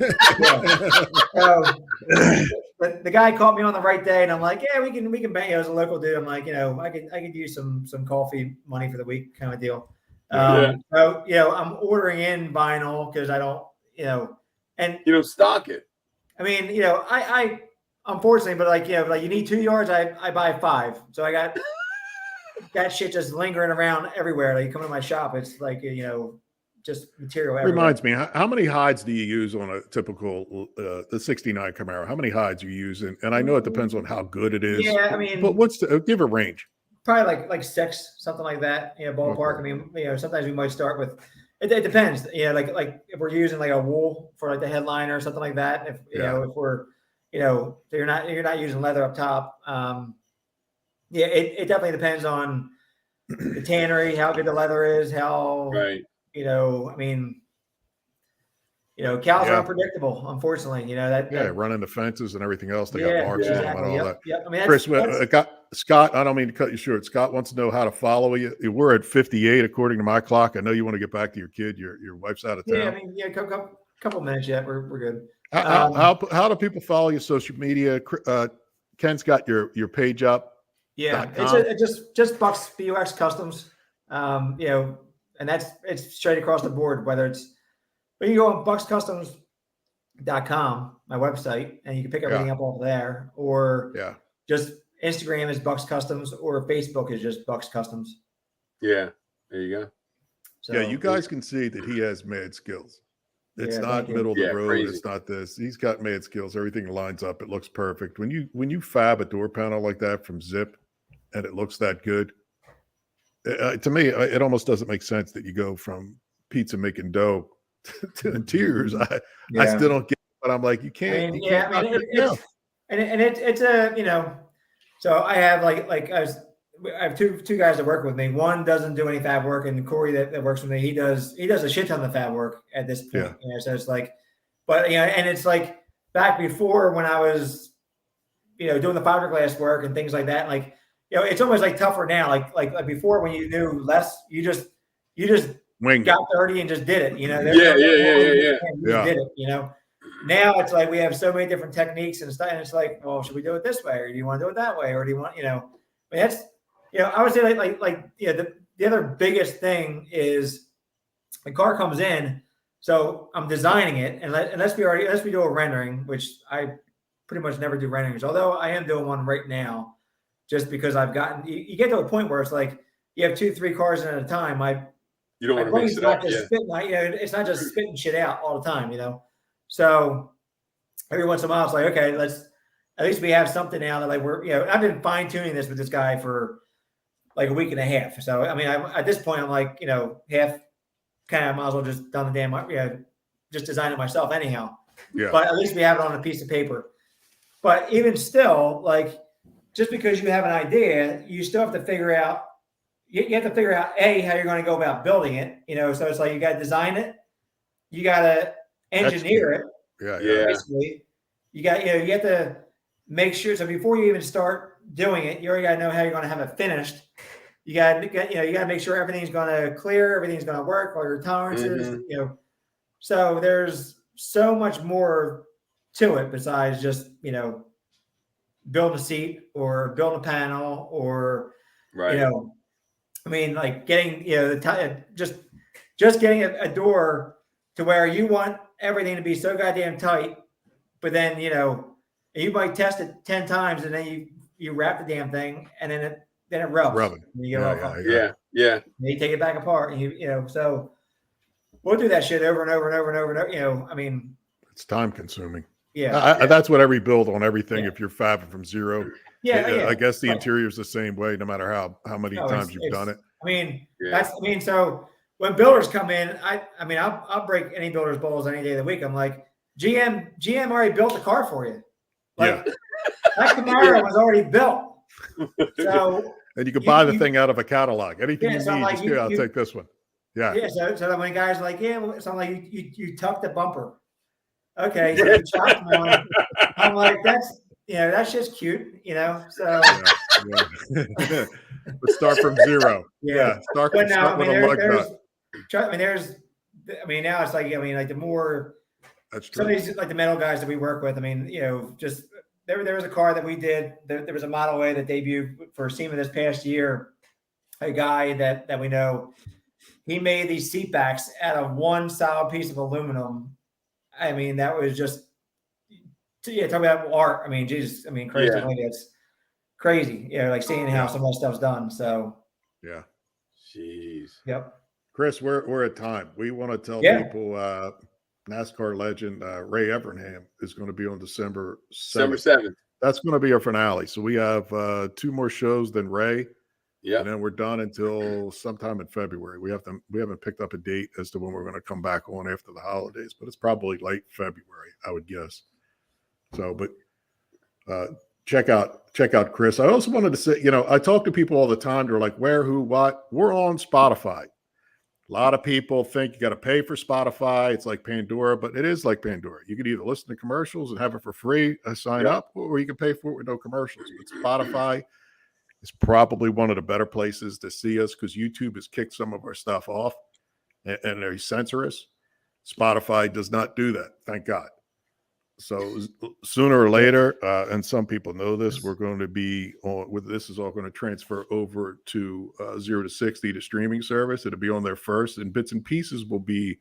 But the guy caught me on the right day, and I'm like, yeah, we can bang. As a local dude, I'm like, I could use some coffee money for the week kind of deal. So, I'm ordering in vinyl because I don't, and you don't stock it. I mean, I unfortunately, but like you need 2 yards, I buy 5. So I got that shit just lingering around everywhere. Like you come to my shop, it's like just material everywhere. Reminds me, how many hides do you use on a typical the 69 Camaro? How many hides you use? And I know it depends on how good it is. Yeah, I mean, but what's give a range? Probably like 6, something like that. Ballpark. Okay. I mean, sometimes we might start with. It depends. Like if we're using like a wool for like the headliner or something like that. If if we're, so you're not using leather up top. It definitely depends on the tannery, how good the leather is, how right. I mean, cows are unpredictable, unfortunately. Running the fences and everything else. They got marks on them and all that. Yeah, I mean, Chris, Scott, I don't mean to cut you short. Scott wants to know how to follow you. We're at 58 according to my clock. I know you want to get back to your kid. Your wife's out of town. Yeah, I mean, couple minutes yet. We're good. How do people follow you? Social media. Ken's got your page up. Yeah, it's just Bucks BUX Customs. And it's straight across the board. Whether it's, but you go on buckscustoms.com, my website, and you can pick everything up off there. Or just Instagram is Bucks Customs, or Facebook is just Bucks Customs. Yeah, there you go. So, you guys can see that he has mad skills. It's not middle of the road. Crazy. It's not this. He's got mad skills. Everything lines up. It looks perfect. When you fab a door panel like that from Zip, and it looks that good, to me, it almost doesn't make sense that you go from pizza making dough to interiors. I still don't get it, but I'm like, you can't. It's a So I have I have two guys that work with me. One doesn't do any fab work, and Corey that works with me, he does a shit ton of fab work at this point. So it's like, but and it's like back before when I was, doing the fiberglass work and things like that. Like, it's almost like tougher now. Like before when you knew less, you just got dirty and just did it. You did it. Now it's like we have so many different techniques and stuff, and it's like, well, should we do it this way, or do you want to do it that way, or do you want, that's, I would say the other biggest thing is the car comes in, so I'm designing it, and unless we do a rendering, which I pretty much never do renderings, although I am doing one right now, just because I've gotten, you get to a point where it's like you have 2-3 cars in at a time. You don't want to mix it up. It's not just spitting shit out all the time, So every once in a while, it's like, okay, at least we have something now that we're, I've been fine tuning this with this guy for like a week and a half. So, I mean, at this point, I'm like, half kind of might as well just done the damn, just design it myself anyhow. Yeah. But at least we have it on a piece of paper. But even still, just because you have an idea, you still have to figure out, you have to figure out how you're going to go about building it. So it's like, you got to design it. You got to engineer it. Yeah. Basically, you got, you have to make sure. So before you even start doing it, you already got to know how you're going to have it finished. You got to make sure everything's going to clear, everything's going to work, all your tolerances, So there's so much more to it besides just, build a seat or build a panel or, I mean, like getting, just getting a door to where you want everything to be so goddamn tight, but then, you might test it 10 times and then you wrap the damn thing and then it rubs. Rubbing. Yeah. And you take it back apart and so we'll do that shit over and over and over and over and over, I mean, it's time consuming. Yeah. That's what every build on everything. If you're fabbing from zero, I guess the interior is the same way, no matter how many times you've done it. I mean, so when builders come in, I'll break any builder's balls any day of the week. I'm like, GM already built the car for you. Like that Camaro was already built. So and you can buy the thing out of a catalog. Anything you need, like, just I'll take this one. Yeah. Yeah. So that when guys are like, so I'm like, you tuck the bumper. Okay. So you chop them. I'm like, that's just cute, So let's start from zero. Start with a lug nut. Now it's like, the more that's true. Some of these, like the metal guys that we work with, just there was a car that we did. There was a Model A that debuted for SEMA this past year. A guy that we know, he made these seat backs out of one solid piece of aluminum. I mean, that was just, talk about art. I mean, Jesus, I mean, crazy. Yeah. It's crazy. Like seeing how some of that stuff's done. So, yeah. Jeez. Yep. Chris, we're at time. We want to tell people NASCAR legend Ray Evernham is going to be on December 7th. That's going to be our finale. So we have 2 more shows than Ray. Yeah. And then we're done until sometime in February. We haven't picked up a date as to when we're going to come back on after the holidays, but it's probably late February, I would guess. So, but check out Chris. I also wanted to say, I talk to people all the time. They're like, where, who, what? We're on Spotify. A lot of people think you got to pay for Spotify. It's like Pandora, but it is like Pandora. You can either listen to commercials and have it for free, sign up, or you can pay for it with no commercials. But Spotify is probably one of the better places to see us because YouTube has kicked some of our stuff off and they censor us. Spotify does not do that, thank God. So sooner or later, and some people know this, we're going to be on with this is all going to transfer over to 0 to 60, the streaming service. It'll be on there first, and bits and pieces will be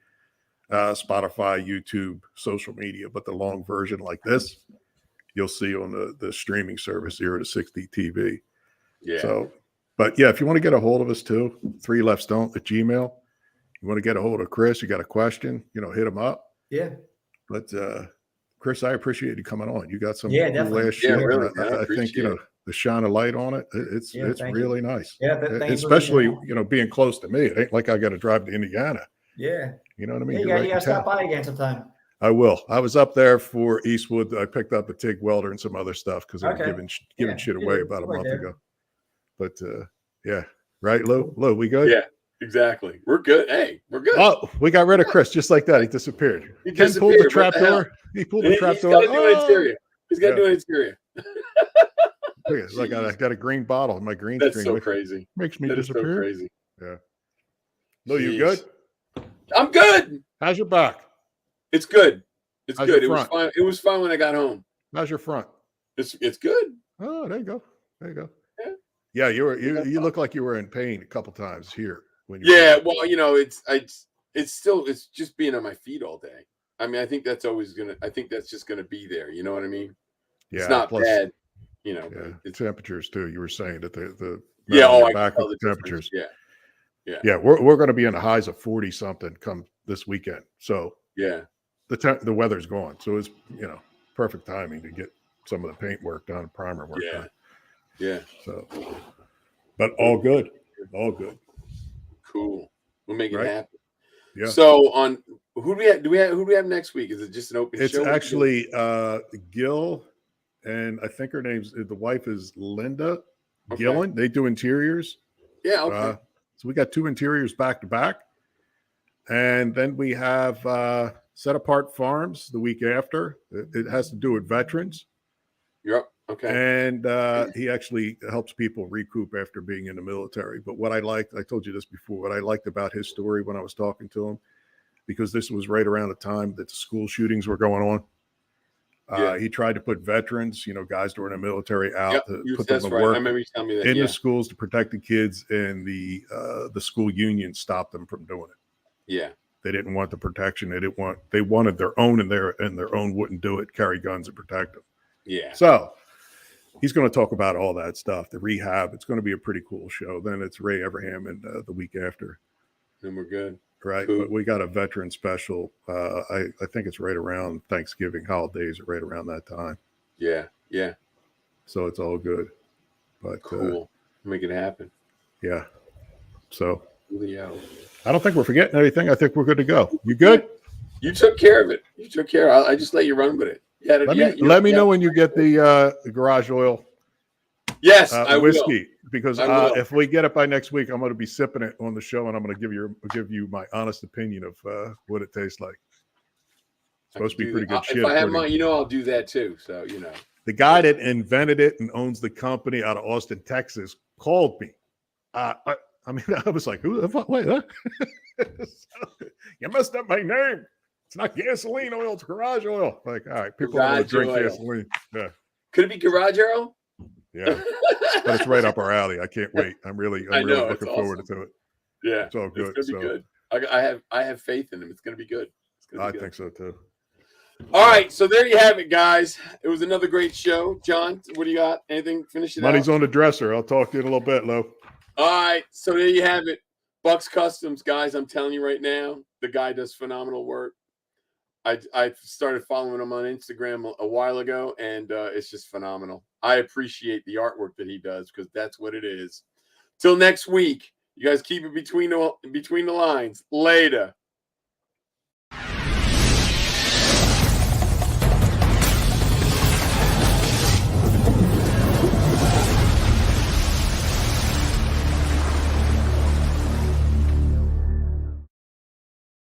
Spotify, YouTube, social media. But the long version like this, you'll see on the streaming service, 0 to 60 TV. Yeah. So, but yeah, if you want to get a hold of us too, 3leftstone at Gmail. You want to get a hold of Chris, you got a question, hit him up. Yeah. But Chris, I appreciate you coming on. You got some cool last shit. Really, I think the shine of light on it. It's really nice. Yeah, especially being close to me. It ain't like I got to drive to Indiana. Yeah, you know what I mean. You got to stop by again sometime. I will. I was up there for Eastwood. I picked up a TIG welder and some other stuff because I was giving shit away about a month ago. But yeah, right, Lou. We good? Yeah. Exactly. We're good. Hey, we're good. Oh, we got rid of Chris just like that. He disappeared. Ken pulled the trap door. He pulled the trap door. He's got to do an interior. It's like I got a green bottle in my green That's screen. so crazy. Makes me that disappear. So crazy. Yeah. No, you good? I'm good. How's your back? It's good. It's How's good. your It was front? fine. It was fine when I got home. How's your front? It's good. Oh, there you go. Yeah, you look like you were in pain a couple times here. Well, it's just being on my feet all day. I mean, I think that's just gonna be there. You know what I mean? Yeah, it's not bad. The temperatures too. You were saying that the back with the temperatures. Yeah. We're going to be in the highs of 40 something come this weekend. So the weather's gone. So it's perfect timing to get some of the paint work done, primer work done. Yeah. So, but all good. Cool. We'll make it happen. Yeah. So on who do we have next week? Is it just an open show? It's actually Gil, and I think the wife is Linda Gillen. They do interiors. Yeah. Okay. So we got 2 interiors back to back, and then we have Set Apart Farms the week after. It has to do with veterans. Yep. Okay. And he actually helps people recoup after being in the military. But what I told you this before, what I liked about his story when I was talking to him, because this was right around the time that the school shootings were going on. He tried to put veterans, guys during the military out to put them to work I remember you telling me that. in the schools to protect the kids, and the school union stopped them from doing it. Yeah. They didn't want the protection. They wanted their own, and their own wouldn't do it, carry guns and protect them. Yeah. So he's going to talk about all that stuff, the rehab. It's going to be a pretty cool show. Then it's Ray Evernham and the week after. Then we're good. Right. Cool. But we got a veteran special. I think it's right around Thanksgiving holidays, or right around that time. Yeah. Yeah. So it's all good. But cool. Make it happen. Yeah. So Leo. I don't think we're forgetting anything. I think we're good to go. You good? You took care of it. I just let you run with it. Let me know when you get the garage oil. Yes, I whiskey, will. Because if we get it by next week, I'm going to be sipping it on the show, and I'm going to give you my honest opinion of what it tastes like. It's supposed to be pretty good shit. If I have mine, I'll do that too. So the guy that invented it and owns the company out of Austin, Texas, called me. I was like, who the fuck? Wait, huh? You messed up my name. It's not gasoline oil, it's garage oil. Like, all right, people want to drink gasoline. Yeah. Could it be garage oil? Yeah. But it's right up our alley. I can't wait. I'm really looking forward to it. Yeah, it's all good. It's gonna be good. I have faith in him. It's gonna be good. I think so too. All right, so there you have it, guys. It was another great show. John, what do you got? Anything? Finish it Money's out. on the dresser. I'll talk to you in a little bit, Lo. All right, so there you have it. Bucks Customs, guys. I'm telling you right now, the guy does phenomenal work. I started following him on Instagram a while ago, and it's just phenomenal. I appreciate the artwork that he does because that's what it is. Till next week, you guys keep it between the lines. Later.